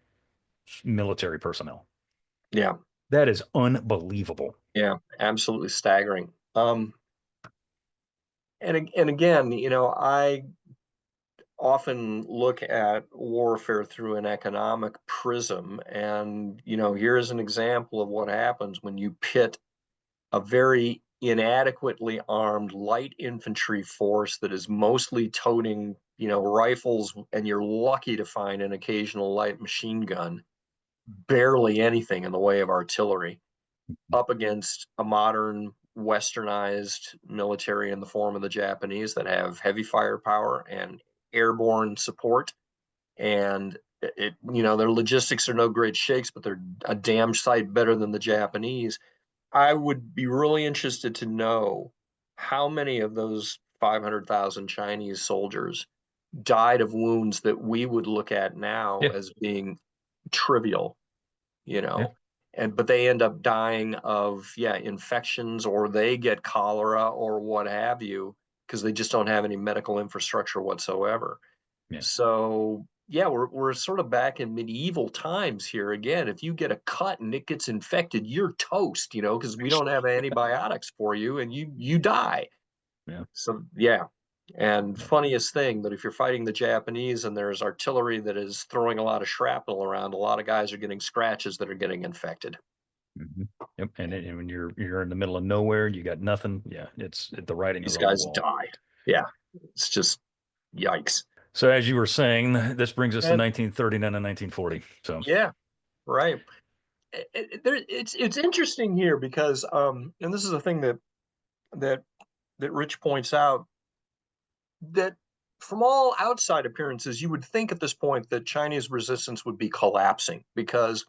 military personnel. yeah, That is unbelievable. yeah, absolutely staggering. And again, I often look at warfare through an economic prism, and here's an example of what happens when you pit a very inadequately armed light infantry force that is mostly toting, rifles, and you're lucky to find an occasional light machine gun, barely anything in the way of artillery, up against a modern westernized military in the form of the Japanese that have heavy firepower and airborne support. And their logistics are no great shakes, but they're a damn sight better than the Japanese. I would be really interested to know how many of those 500,000 Chinese soldiers died of wounds that we would look at now Yeah, as being trivial, you yeah, know. But they end up dying of, yeah, infections, or they get cholera or what have you, because they just don't have any medical infrastructure whatsoever. yeah. So yeah, we're sort of back in medieval times here again. If you get a cut and it gets infected, you're toast, because we don't have antibiotics for you, and you die. Yeah. So yeah. And funniest thing, but if you're fighting the Japanese and there's artillery that is throwing a lot of shrapnel around, a lot of guys are getting scratches that are getting infected. Mhm. Yep. And when you're in the middle of nowhere, you got nothing. Yeah, the writing is These on the guys wall. die. Yeah. It's just yikes. So as you were saying, this brings us to And 1939 and 1940. So yeah, right. It's interesting here because and this is a thing that that Rich points out, that from all outside appearances you would think at this point that Chinese resistance would be collapsing, because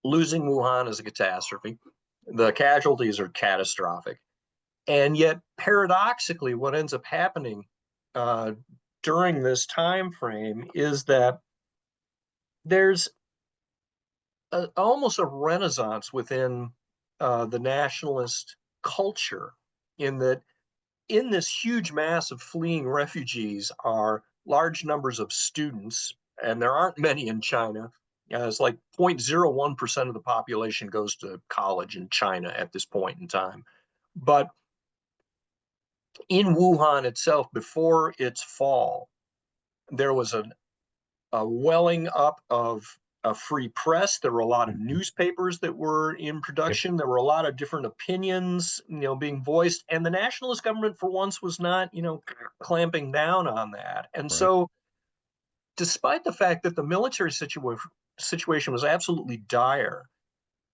losing Wuhan is a catastrophe, the casualties are catastrophic, and yet paradoxically what ends up happening uh, during this time frame is that there's almost a renaissance within the nationalist culture, in that in this huge mass of fleeing refugees are large numbers of students, and there aren't many in China. It's like 0.01% of the population goes to college in China at this point in time. But in Wuhan itself, before its fall, there was a welling up of a free press. There were a lot of mhm. newspapers that were in Yep. production. There were a lot of different opinions, being voiced. And the nationalist government, for once, was not, clamping down on that. And Right. so, despite the fact that the military situation was absolutely dire,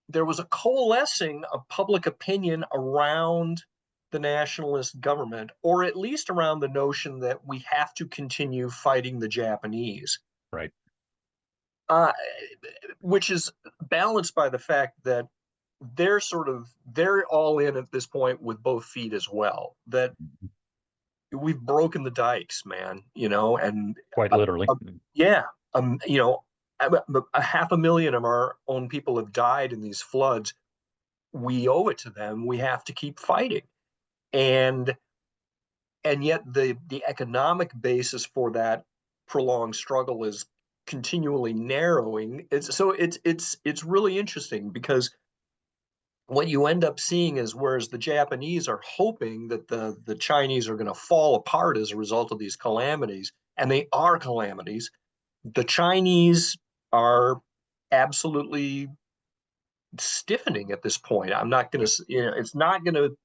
there was a coalescing of public opinion around the nationalist government, or at least around the notion that we have to continue fighting the Japanese. Right. Uh, which is balanced by the fact that they're all in at this point with both feet as well. That Mhm. we've broken the dikes, man. And Quite uh, literally. uh, yeah, a 500,000 of our own people have died in these floods. We owe it to them. We have to keep fighting, and yet the economic basis for that prolonged struggle is continually narrowing. It's really interesting because what you end up seeing is, whereas the Japanese are hoping that the Chinese are going to fall apart as a result of these calamities, and they are calamities, the Chinese are absolutely stiffening at this point. I'm not going Yep. to, it's not going to,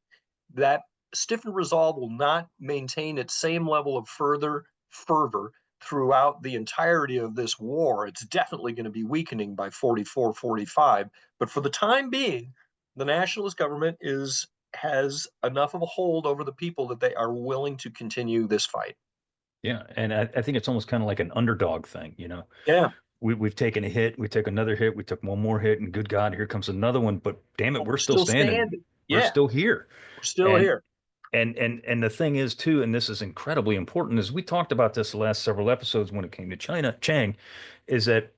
that stiffened resolve will not maintain its same level of further fervor throughout the entirety of this war. It's definitely going to be weakening by 44, 45. But for the time being, the nationalist government has enough of a hold over the people that they are willing to continue this fight. Yeah, and I think it's almost kind of like an underdog thing, you know. Yeah, We've taken a hit, we take another hit, we took one more hit, and good God, here comes another one. But damn it, but we're we're still still standing. standing. We're Yeah, still here. we're still And here. and the thing is too, and this is incredibly important, is we talked about this the last several episodes when it came to China, Chiang, is that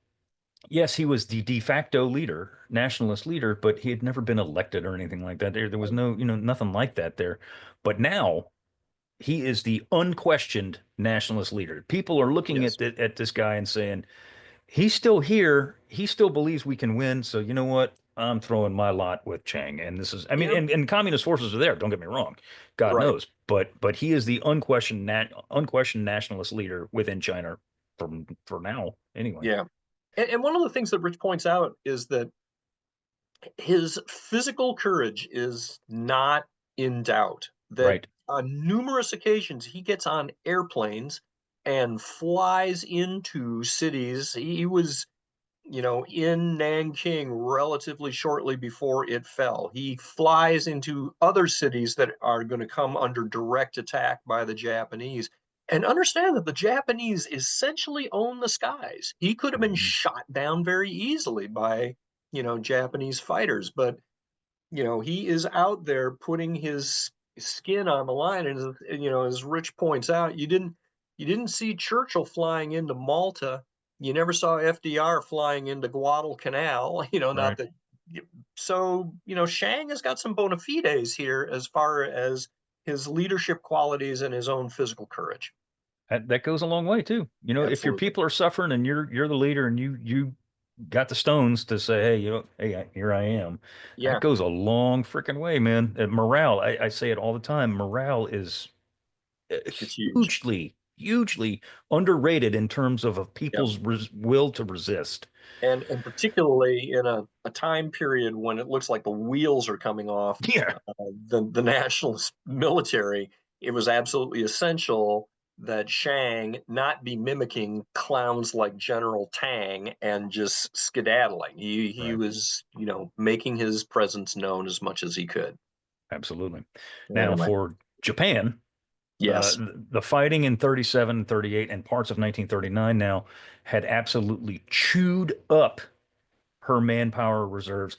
yes, he was the de facto leader, nationalist leader, but he had never been elected or anything like that. There was Right. no, nothing like that there. But now he is the unquestioned nationalist leader. People are looking Yes. at this guy and saying, he's still here. He still believes we can win. So you know what? I'm throwing my lot with Chang. And this is, I mean, Yep. and communist forces are there. Don't get me wrong. God Right. knows. But he is the unquestioned nationalist leader within China for now, anyway. Yeah. And one of the things that Rich points out is that his physical courage is not in doubt. That Right. on numerous occasions he gets on airplanes and flies into cities. He was, in Nanking relatively shortly before it fell. He flies into other cities that are going to come under direct attack by the Japanese. And understand that the Japanese essentially own the skies. He could have been Mhm. shot down very easily by, Japanese fighters, but he is out there putting his skin on the line. And as Rich points out, you didn't see Churchill flying into Malta. You never saw FDR flying into Guadalcanal. Not Right. that. So Shang has got some bona fides here as far as his leadership qualities and his own physical courage. That goes a long way too. If your Absolutely. people are suffering and you're the leader and you got the stones to say, hey, hey, here I am. That Yeah, goes a long freaking way, man. Morale, I say it all the time. Morale is it's huge. hugely underrated in terms of Yeah. people's will to resist. And particularly in a time period when it looks like the wheels are coming off Yeah, the nationalist military, it was absolutely essential that Shang not be mimicking clowns like General Tang and just skedaddling. He right. was, making his presence known as much as he could. Absolutely. Now Anyway, for Japan, yes. the fighting in 37, 38, and parts of 1939 now had absolutely chewed up her manpower reserves.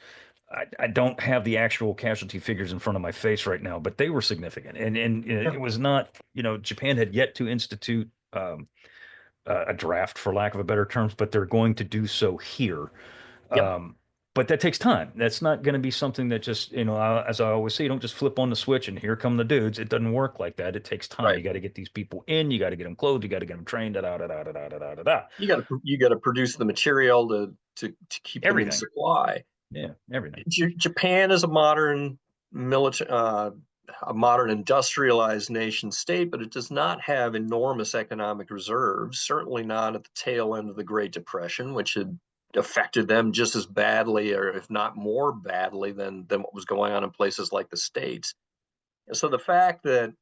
I don't have the actual casualty figures in front of my face right now, but they were significant. And Yeah. it was not, Japan had yet to institute a draft, for lack of a better terms, but they're going to do so here. Yep. Um, but that takes time. That's not going to be something that just, as I always say, you don't just flip on the switch and here come the dudes. It doesn't work like that. It takes time. Right. You got to get these people in. You got to get them clothed. You got to get them trained. Da da da da da da da da da. You got to produce the material to keep them in Everything. supply. Yeah, everything. Japan is a modern military, a modern industrialized nation state, but it does not have enormous economic reserves. Certainly not at the tail end of the Great Depression, which had affected them just as badly, or if not more badly, than what was going on in places like the States. So the fact that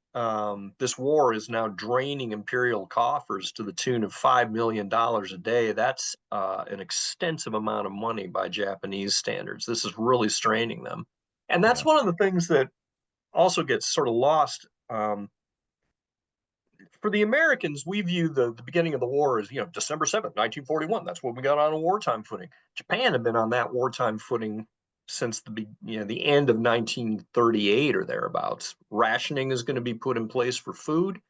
this war is now draining imperial coffers to the tune of $5 million a day, that's an extensive amount of money by Japanese standards. This is really straining them. And that's Yeah. one of the things that also gets sort of lost. For the Americans, we view the beginning of the war as, December 7th, 1941. That's when we got on a wartime footing. Japan had been on that wartime footing since the end of 1938 or thereabouts. Rationing is going to be put in place for food.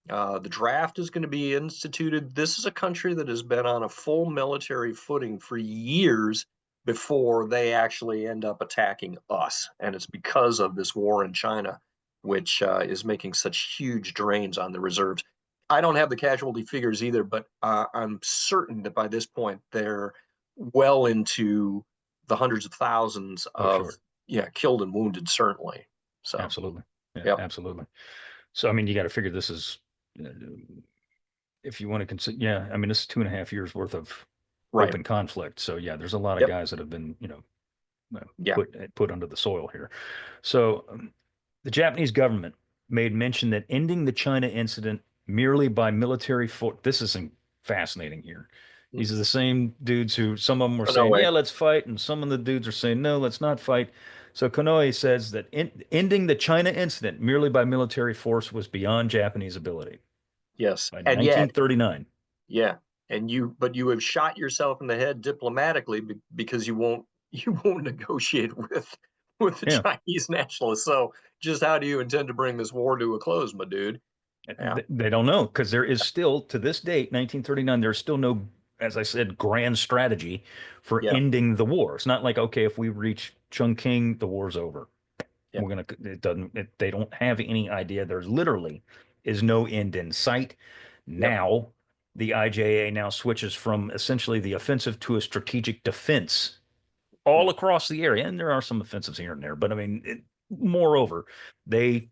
The draft is going to be instituted. This is a country that has been on a full military footing for years before they actually end up attacking us. And it's because of this war in China, which is making such huge drains on the reserves. I don't have the casualty figures either, but I'm certain that by this point they're well into the hundreds of thousands Oh, of, sure. yeah, killed and wounded, certainly. So, Absolutely. Yeah, yep, absolutely. So, I mean, you got to figure this is, uh, if you want to consider, yeah, I mean, this is 2.5 years worth of right, open conflict. So, yeah, there's a lot of yep, guys that have been, yeah, put under the soil here. So, the Japanese government made mention that ending the China incident merely by military force. This is fascinating here. These are the same dudes who some of them were but no saying, way, "Yeah, let's fight," and some of the dudes are saying, "No, let's not fight." So Konoe says that ending the China incident merely by military force was beyond Japanese ability yes, by and yet, 1939. yeah, but you have shot yourself in the head diplomatically because you won't negotiate with the Yeah, Chinese nationalists. So, just how do you intend to bring this war to a close, my dude? Yeah, they don't know because there is still to this date, 1939, there's still no, as I said, grand strategy for yeah, ending the war. It's not like, okay, if we reach Chungking, the war's over. yeah, We're gonna, it doesn't, they don't have any idea. There's literally is no end in sight. yep, Now, the IJA now switches from essentially the offensive to a strategic defense all mm, across the area. And there are some offensives here and there, but I mean, moreover, they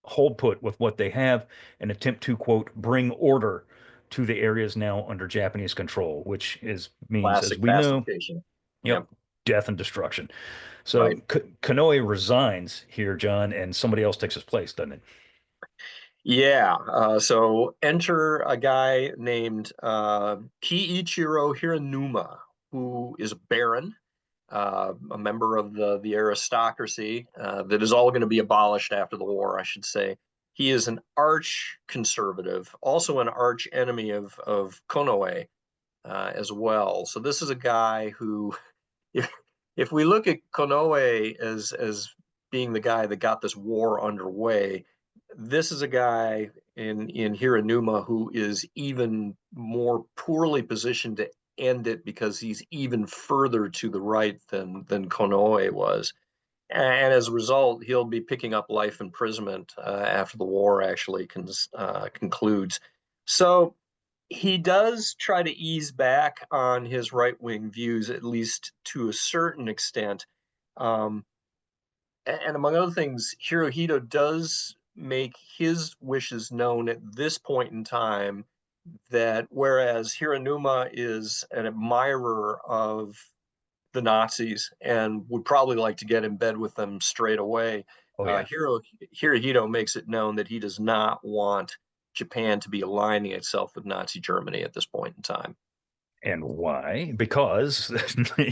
hold put with what they have and attempt to, quote, bring order to the areas now under Japanese control, which is means, as classic we know, pacification. yep, Yep, death and destruction. So right. Konoe resigns here, John, and somebody else takes his place, doesn't it? Yeah. So enter a guy named Kiichiro Hiranuma, who is a baron, a member of the aristocracy that is all going to be abolished after the war, I should say. He is an arch conservative, also an arch enemy of Konoe as well. So this is a guy who, if if we look at Konoe as being the guy that got this war underway, this is a guy in Hiranuma who is even more poorly positioned to end it because he's even further to the right than Konoe was. And as a result, he'll be picking up life imprisonment after the war actually concludes. So he does try to ease back on his right wing views, at least to a certain extent. Um, and among other things, Hirohito does make his wishes known at this point in time that whereas Hiranuma is an admirer of the Nazis and would probably like to get in bed with them straight away, Oh yeah. Hirohito makes it known that he does not want Japan to be aligning itself with Nazi Germany at this point in time. And why? Because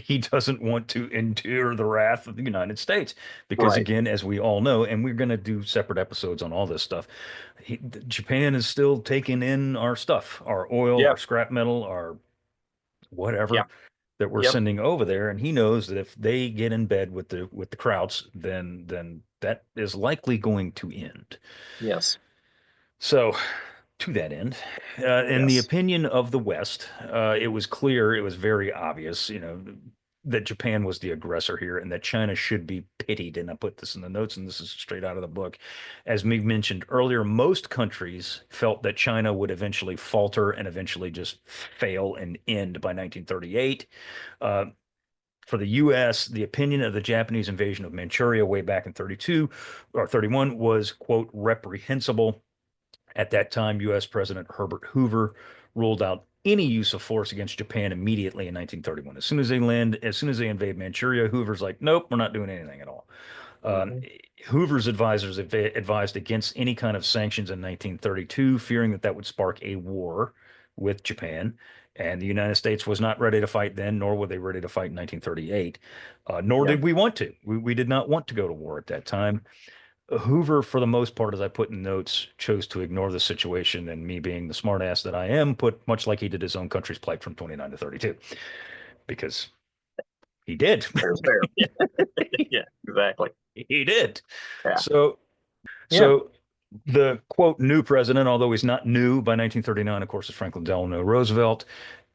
he doesn't want to endure the wrath of the United States. Because Right. again, as we all know, and we're going to do separate episodes on all this stuff, Japan is still taking in our stuff, our oil, our Yep. scrap metal, our whatever Yep. that we're Yep. sending over there. And he knows that if they get in bed with the Krauts, then that is likely going to end. Yes. So, to that end, in the Yes. opinion of the West, it was clear, it was very obvious, that Japan was the aggressor here and that China should be pitied. And I put this in the notes, and this is straight out of the book. As me mentioned earlier, most countries felt that China would eventually falter and eventually just fail and end by 1938. Uh, for the U.S., the opinion of the Japanese invasion of Manchuria way back in 32 or 31 was, quote, reprehensible. At that time, U.S. President Herbert Hoover ruled out any use of force against Japan immediately in 1931. As soon as they invade Manchuria, Hoover's like, nope, we're not doing anything at all. Um, Hmm. Hoover's advisors advised against any kind of sanctions in 1932, fearing that that would spark a war with Japan. And the United States was not ready to fight then, nor were they ready to fight in 1938. Nor Yeah. did we want to. We did not want to go to war at that time. Hoover, for the most part, as I put in notes, chose to ignore the situation, and me being the smartass that I am, put much like he did his own country's plight from 29 to 32, because he did. Fair's fair. Yeah. Yeah. Exactly. He did. Yeah. So, Yeah. so the quote new president, although he's not new by 1939, of course, is Franklin Delano Roosevelt.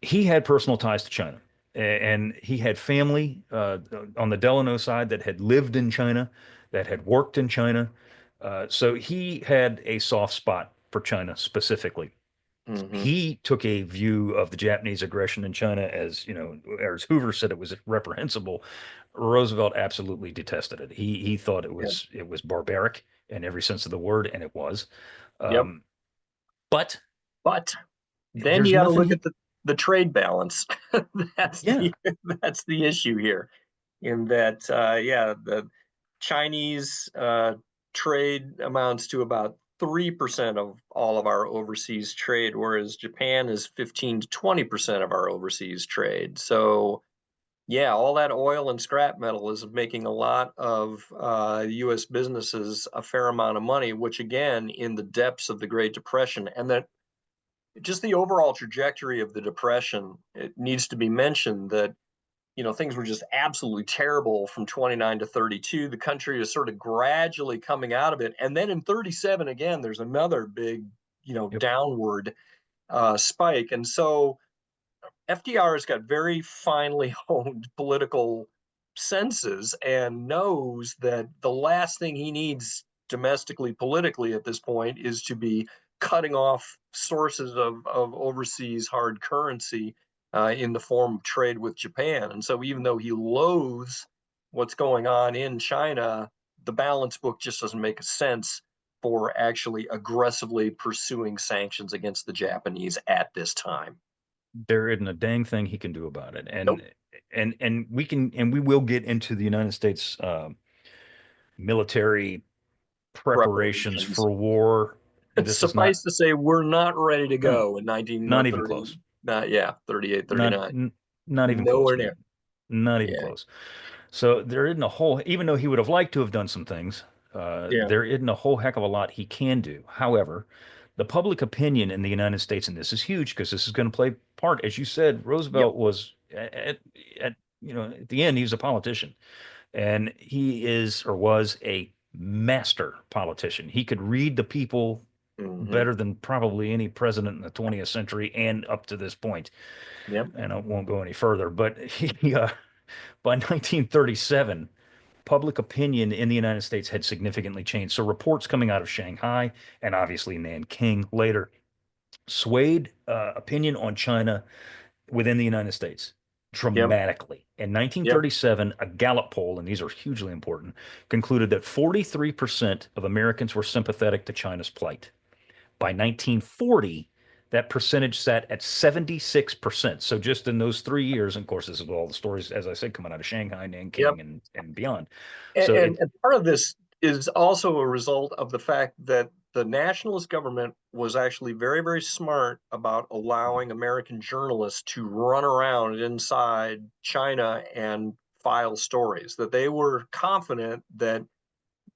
He had personal ties to China, and he had family on the Delano side that had lived in China, that had worked in China. So he had a soft spot for China specifically. Hmm. He took a view of the Japanese aggression in China as, or as Hoover said, it was reprehensible. Roosevelt absolutely detested it. He thought it Yeah. was barbaric in every sense of the word, and it was. Yep. Um, but But then you there's got to nothing look he, at the trade balance. That's yeah, that's the issue here. In that, yeah, the Chinese trade amounts to about 3% of all of our overseas trade, whereas Japan is 15 to 20% of our overseas trade. So yeah, all that oil and scrap metal is making a lot of U.S. businesses a fair amount of money, which again, in the depths of the Great Depression, and that just the overall trajectory of the Depression, it needs to be mentioned that things were just absolutely terrible from 29 to 32. The country is sort of gradually coming out of it, and then in 37 again, there's another big yep. downward spike, and so FDR has got very finely honed political senses and knows that the last thing he needs domestically, politically at this point is to be cutting off sources of overseas hard currency in the form of trade with Japan. And so, even though he loathes what's going on in China, the balance book just doesn't make sense for actually aggressively pursuing sanctions against the Japanese at this time. There isn't a dang thing he can do about it. Nope. And we will get into the United States military preparations Preparations. for war. This is not Suffice to say, we're not ready to no, go in not even 1930, close. not, yeah, 38, Not 39. not even close, Nowhere man. near. Not even Yeah, close. So there isn't a whole, even though he would have liked to have done some things, yeah, there isn't a whole heck of a lot he can do. However, the public opinion in the United States, and this is huge because this is going to play part, as you said, yep. Roosevelt was at at the end, he was a politician, and he is or was a master politician. He could read the people Hmm. better than probably any president in the 20th century and up to this point. Yep, And I won't go any further, but by 1937, public opinion in the United States had significantly changed. So reports coming out of Shanghai and obviously Nanking later swayed opinion on China within the United States yep, dramatically. In yep, 1937, a Gallup poll, and these are hugely important, concluded that 43% of Americans were sympathetic to China's plight. By 1940, that percentage sat at 76%. So just in those 3 years, and of course, this is all the stories, as I said, coming out of Shanghai, yep. Nanking, and beyond. And, So and, and part of this is also a result of the fact that the nationalist government was actually very, very smart about allowing American journalists to run around inside China and file stories, that they were confident that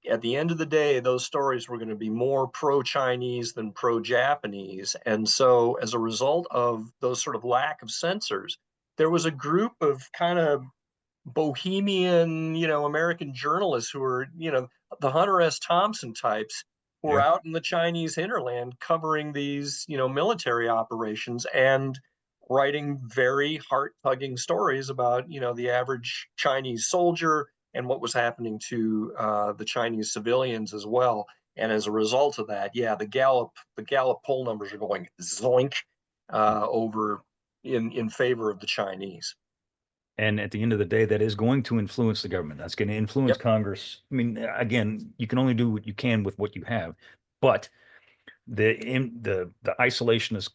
at the end of the day, those stories were going to be more pro Chinese than pro Japanese. And so, as a result of those sort of lack of censors, there was a group of kind of bohemian, American journalists who were, the Hunter S. Thompson types who were yeah, out in the Chinese hinterland covering these, military operations and writing very heart-tugging stories about, the average Chinese soldier and what was happening to the Chinese civilians as well. And as a result of that, yeah, the Gallup poll numbers are going zoink over in favor of the Chinese. and at the end of the day, that is going to influence the government. That's going to influence Yep, Congress. I mean, again, you can only do what you can with what you have, but the isolationist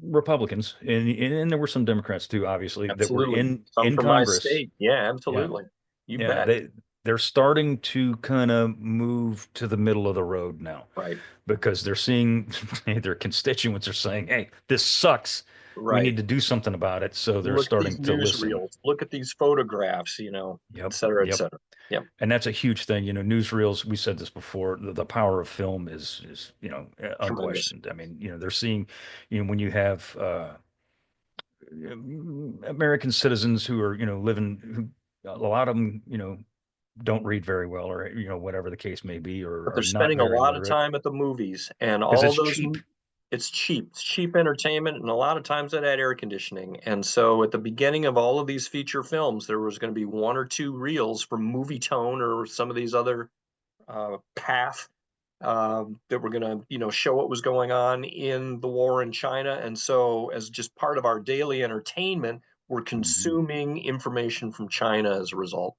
Republicans and there were some Democrats too, obviously, that were absolutely. Some in from my Congress. state. Yeah, Yeah, absolutely. You yeah, bet. they're starting to kind of move to the middle of the road now Right. because they're seeing their constituents are saying, "Hey, this sucks. We Right. need to do something about it." So they're Look at these starting to listen. newsreels. Look at these photographs, et Yep, cetera, et yep. cetera. Yep. And that's a huge thing. Newsreels, we said this before, the power of film is, Tremendous. unquestioned. I mean, they're seeing, when you have American citizens who are, living, who a lot of them, don't read very well or, whatever the case may be, But or they're are not spending a very lot of literate time at the movies and because all it's of those. cheap. It's cheap. It's cheap entertainment, and a lot of times that had air conditioning. And so at the beginning of all of these feature films, there was going to be one or two reels from Movie Tone or some of these other path that were going to, show what was going on in the war in China. And so, as just part of our daily entertainment, we're Mhm. consuming information from China as a result.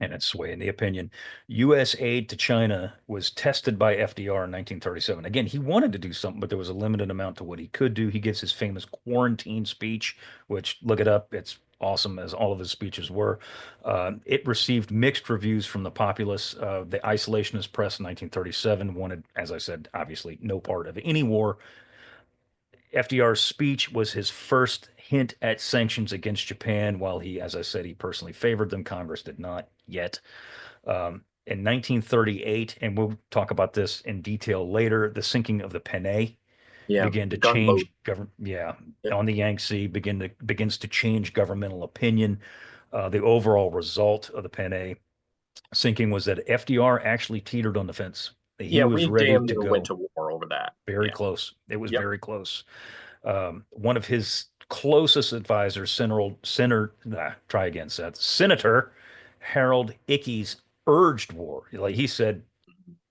And it's swaying the opinion. U.S. aid to China was tested by FDR in 1937. Again, he wanted to do something, but there was a limited amount to what he could do. He gives his famous quarantine speech, which look it up. It's awesome, as all of his speeches were. It received mixed reviews from the populace. The isolationist press in 1937 wanted, as I said, obviously no part of any war. FDR's speech was his first hint at sanctions against Japan, while he, as I said, he personally favored them. Congress did not yet. In 1938, and we'll talk about this in detail later, the sinking of the Panay Yeah, began the to gunboat. change government, yeah, on the Yangtze begins to change governmental opinion. The overall result of the Panay sinking was that FDR actually teetered on the fence. He Yeah, was we ready damn to near went go. to war over that. Very Yeah. close. It was Yep. very close. One of his closest advisors, try again, Seth, Senator Harold Ickes urged war. Like he said,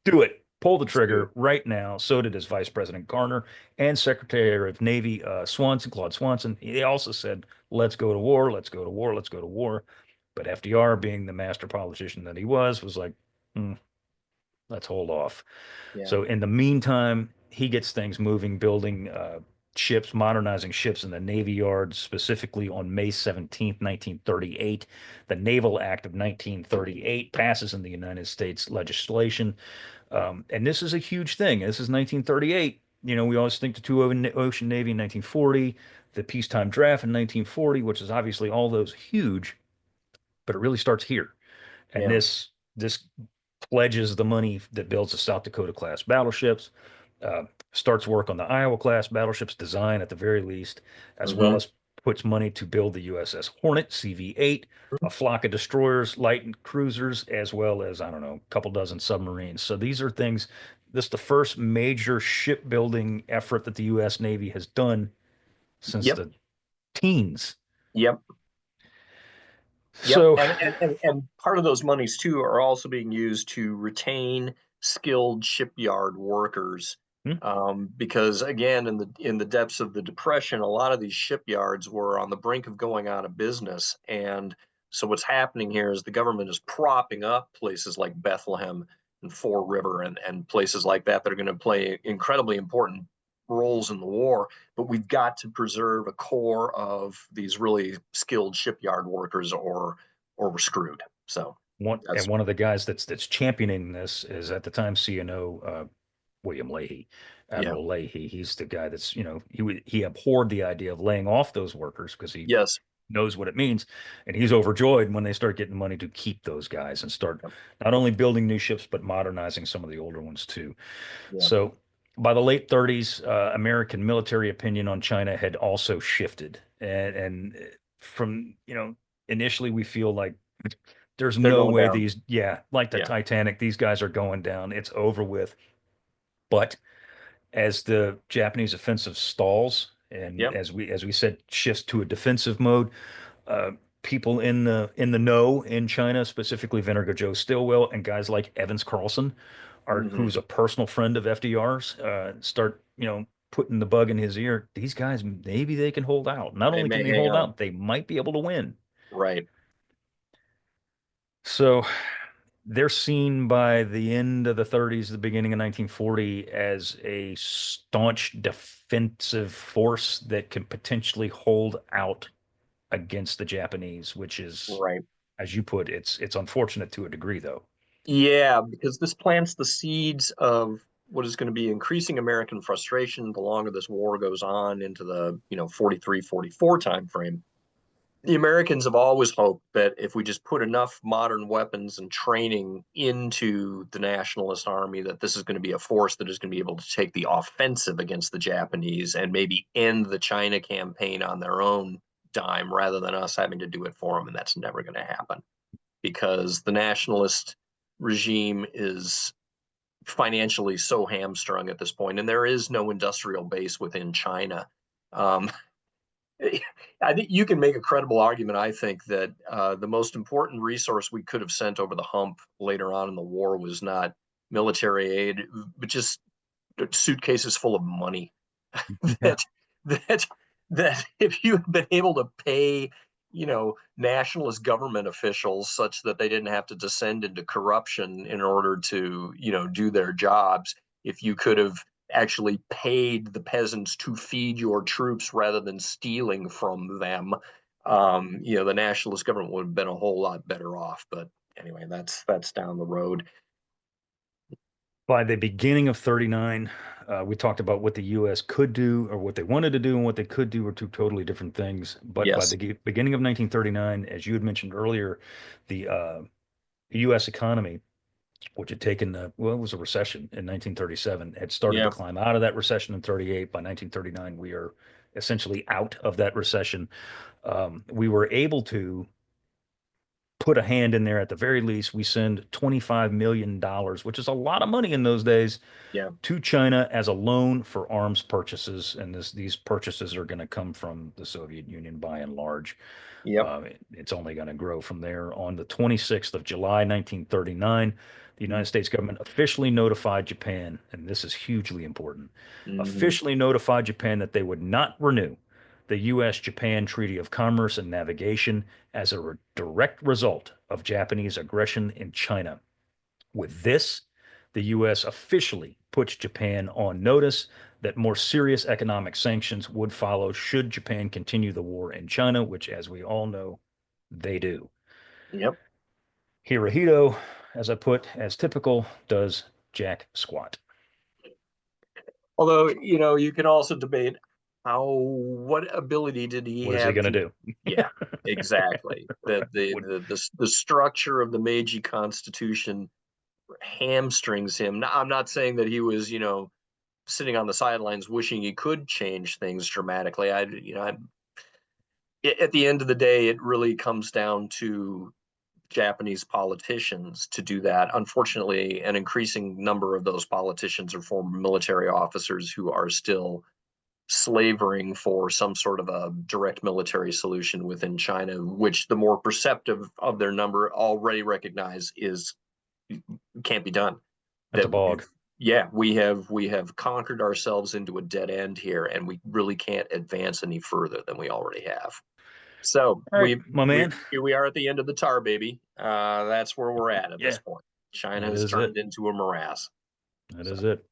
do it, pull the Let's do it. trigger right now. So did his Vice President Garner and Secretary of Navy Claude Swanson. He also said, let's go to war, let's go to war, let's go to war. But FDR, being the master politician that he was like, "Hmm, let's hold off." Yeah. So in the meantime, he gets things moving, building ships, modernizing ships in the Navy Yard, specifically on May 17th, 1938. The Naval Act of 1938 passes in the United States legislation. And this is a huge thing. This is 1938. We always think the two ocean Navy in 1940, the peacetime draft in 1940, which is obviously all those huge, but it really starts here. And Yeah. this pledges the money that builds the South Dakota class battleships, uh, starts work on the Iowa class battleships design at the very least, as well Hmm. as puts money to build the USS Hornet CV-8, a flock of destroyers, light cruisers, as well as, I don't know, a couple dozen submarines. So these are things, this is the first major shipbuilding effort that the U.S. Navy has done since Yep. the teens. Yep. Yep. So, And part of those monies too are also being used to retain skilled shipyard workers. hmm, Because again, in the depths of the Depression, a lot of these shipyards were on the brink of going out of business. And so what's happening here is the government is propping up places like Bethlehem and Fore River and places like that that are going to play incredibly important roles in the war, but we've got to preserve a core of these really skilled shipyard workers, or we're screwed. So that's one of the guys that's championing this is at the time CNO William Leahy, yeah, Admiral Leahy. He's the guy that's, he abhorred the idea of laying off those workers because he yes, knows what it means. And he's overjoyed when they start getting money to keep those guys and start yep, not only building new ships, but modernizing some of the older ones too. yeah, So by the late 30s, American military opinion on China had also shifted. And from, initially we feel like there's they're no going way down. these, yeah, like the Yeah, Titanic, these guys are going down. It's over with. But as the Japanese offensive stalls, and yep, as we said, shifts to a defensive mode, uh, people in the know in China, specifically Vinegar Joe Stilwell and guys like Evans Carlson, hmm, who's a personal friend of FDR's, start putting the bug in his ear. These guys, maybe they can hold out. Not they only can may they hang hold on. out, they might be able to win. Right. So they're seen by the end of the 30s, the beginning of 1940, as a staunch defensive force that can potentially hold out against the Japanese, which is, Right. as you put, it's unfortunate to a degree, though. Yeah, because this plants the seeds of what is going to be increasing American frustration the longer this war goes on into the 43, 44 time frame. The Americans have always hoped that if we just put enough modern weapons and training into the nationalist army, that this is going to be a force that is going to be able to take the offensive against the Japanese and maybe end the China campaign on their own dime rather than us having to do it for them. And that's never going to happen because the nationalist regime is financially so hamstrung at this point, and there is no industrial base within China. Um, I think you can make a credible argument. I think that the most important resource we could have sent over the hump later on in the war was not military aid, but just suitcases full of money. Yeah. that that that if you had been able to pay, nationalist government officials such that they didn't have to descend into corruption in order to, do their jobs, if you could have actually paid the peasants to feed your troops rather than stealing from them, the nationalist government would have been a whole lot better off. But anyway, that's down the road. By the beginning of 39, we talked about what the U.S. could do or what they wanted to do and what they could do were two totally different things. But by Yes. the beginning of 1939, as you had mentioned earlier, the U.S. economy, which had taken, well, it was a recession in 1937, had started to Yeah. climb out of that recession in 38. By 1939, we are essentially out of that recession. We were able to put a hand in there at the very least. We send $25 million, which is a lot of money in those days, Yeah. to China as a loan for arms purchases. And these purchases are going to come from the Soviet Union by and large. Yep. It's only going to grow from there. On the 26th of July, 1939, the United States government officially notified Japan, and this is hugely important, Mm-hmm. officially notified Japan that they would not renew the U.S.-Japan Treaty of Commerce and Navigation as a direct result of Japanese aggression in China. With this, the U.S. officially puts Japan on notice that more serious economic sanctions would follow should Japan continue the war in China, which, as we all know, they do. Yep. Hirohito, as I put, as typical, does jack squat. Although, you can also debate what ability did he What is he have going to to, do? yeah, exactly. That Would the structure of the Meiji Constitution hamstrings him. I'm not saying that he was, sitting on the sidelines wishing he could change things dramatically. At the end of the day, it really comes down to Japanese politicians to do that. Unfortunately, an increasing number of those politicians are former military officers who are still slavering for some sort of a direct military solution within China, which the more perceptive of their number already recognize is can't be done. That's a That bog. we have conquered ourselves into a dead end here, and we really can't advance any further than we already have. So All right, my we man. here we are at the end of the tar baby. That's where we're at this Yeah, point. China that has is it. turned into a morass. That So is it.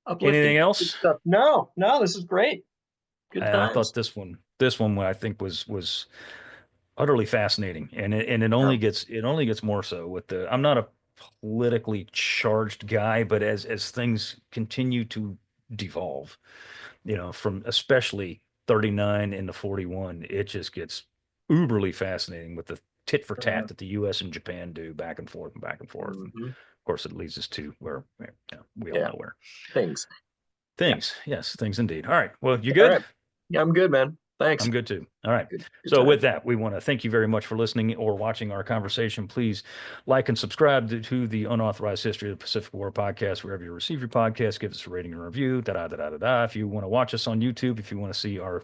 uplifting, Anything good else? stuff. No, no, this is great. Good I thought times. this one I think was utterly fascinating, and it Yeah. only gets more so with the. I'm not a politically charged guy, but as things continue to devolve, from especially 39 into 41, it just gets uberly fascinating with the tit for tat that the U.S. and Japan do back and forth and back and forth. And Mm-hmm. of course, it leads us to where we all Yeah. know where. Things. Yeah. Things, yes, things indeed. All right. Well, you All good? right. Yeah, I'm good, man. Thanks. I'm good too. All right. Good So with times. that, we want to thank you very much for listening or watching our conversation. Please like and subscribe to the Unauthorized History of the Pacific War podcast, wherever you receive your podcast. Give us a rating and review. Da da da da da da. If you want to watch us on YouTube, if you want to see our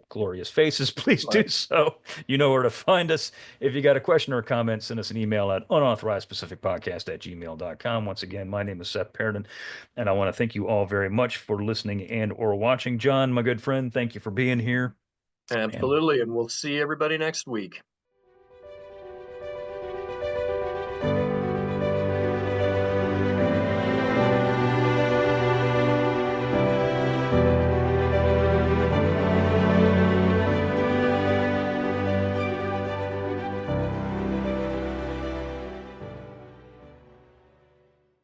glorious faces, please Right. do so. You know where to find us. If you got a question or a comment, send us an email at unauthorizedpacificpodcast@gmail.com. Once again, my name is Seth Paridon, and I want to thank you all very much for listening and or watching. John, my good friend, thank you for being here. And Absolutely. And we'll see everybody next week.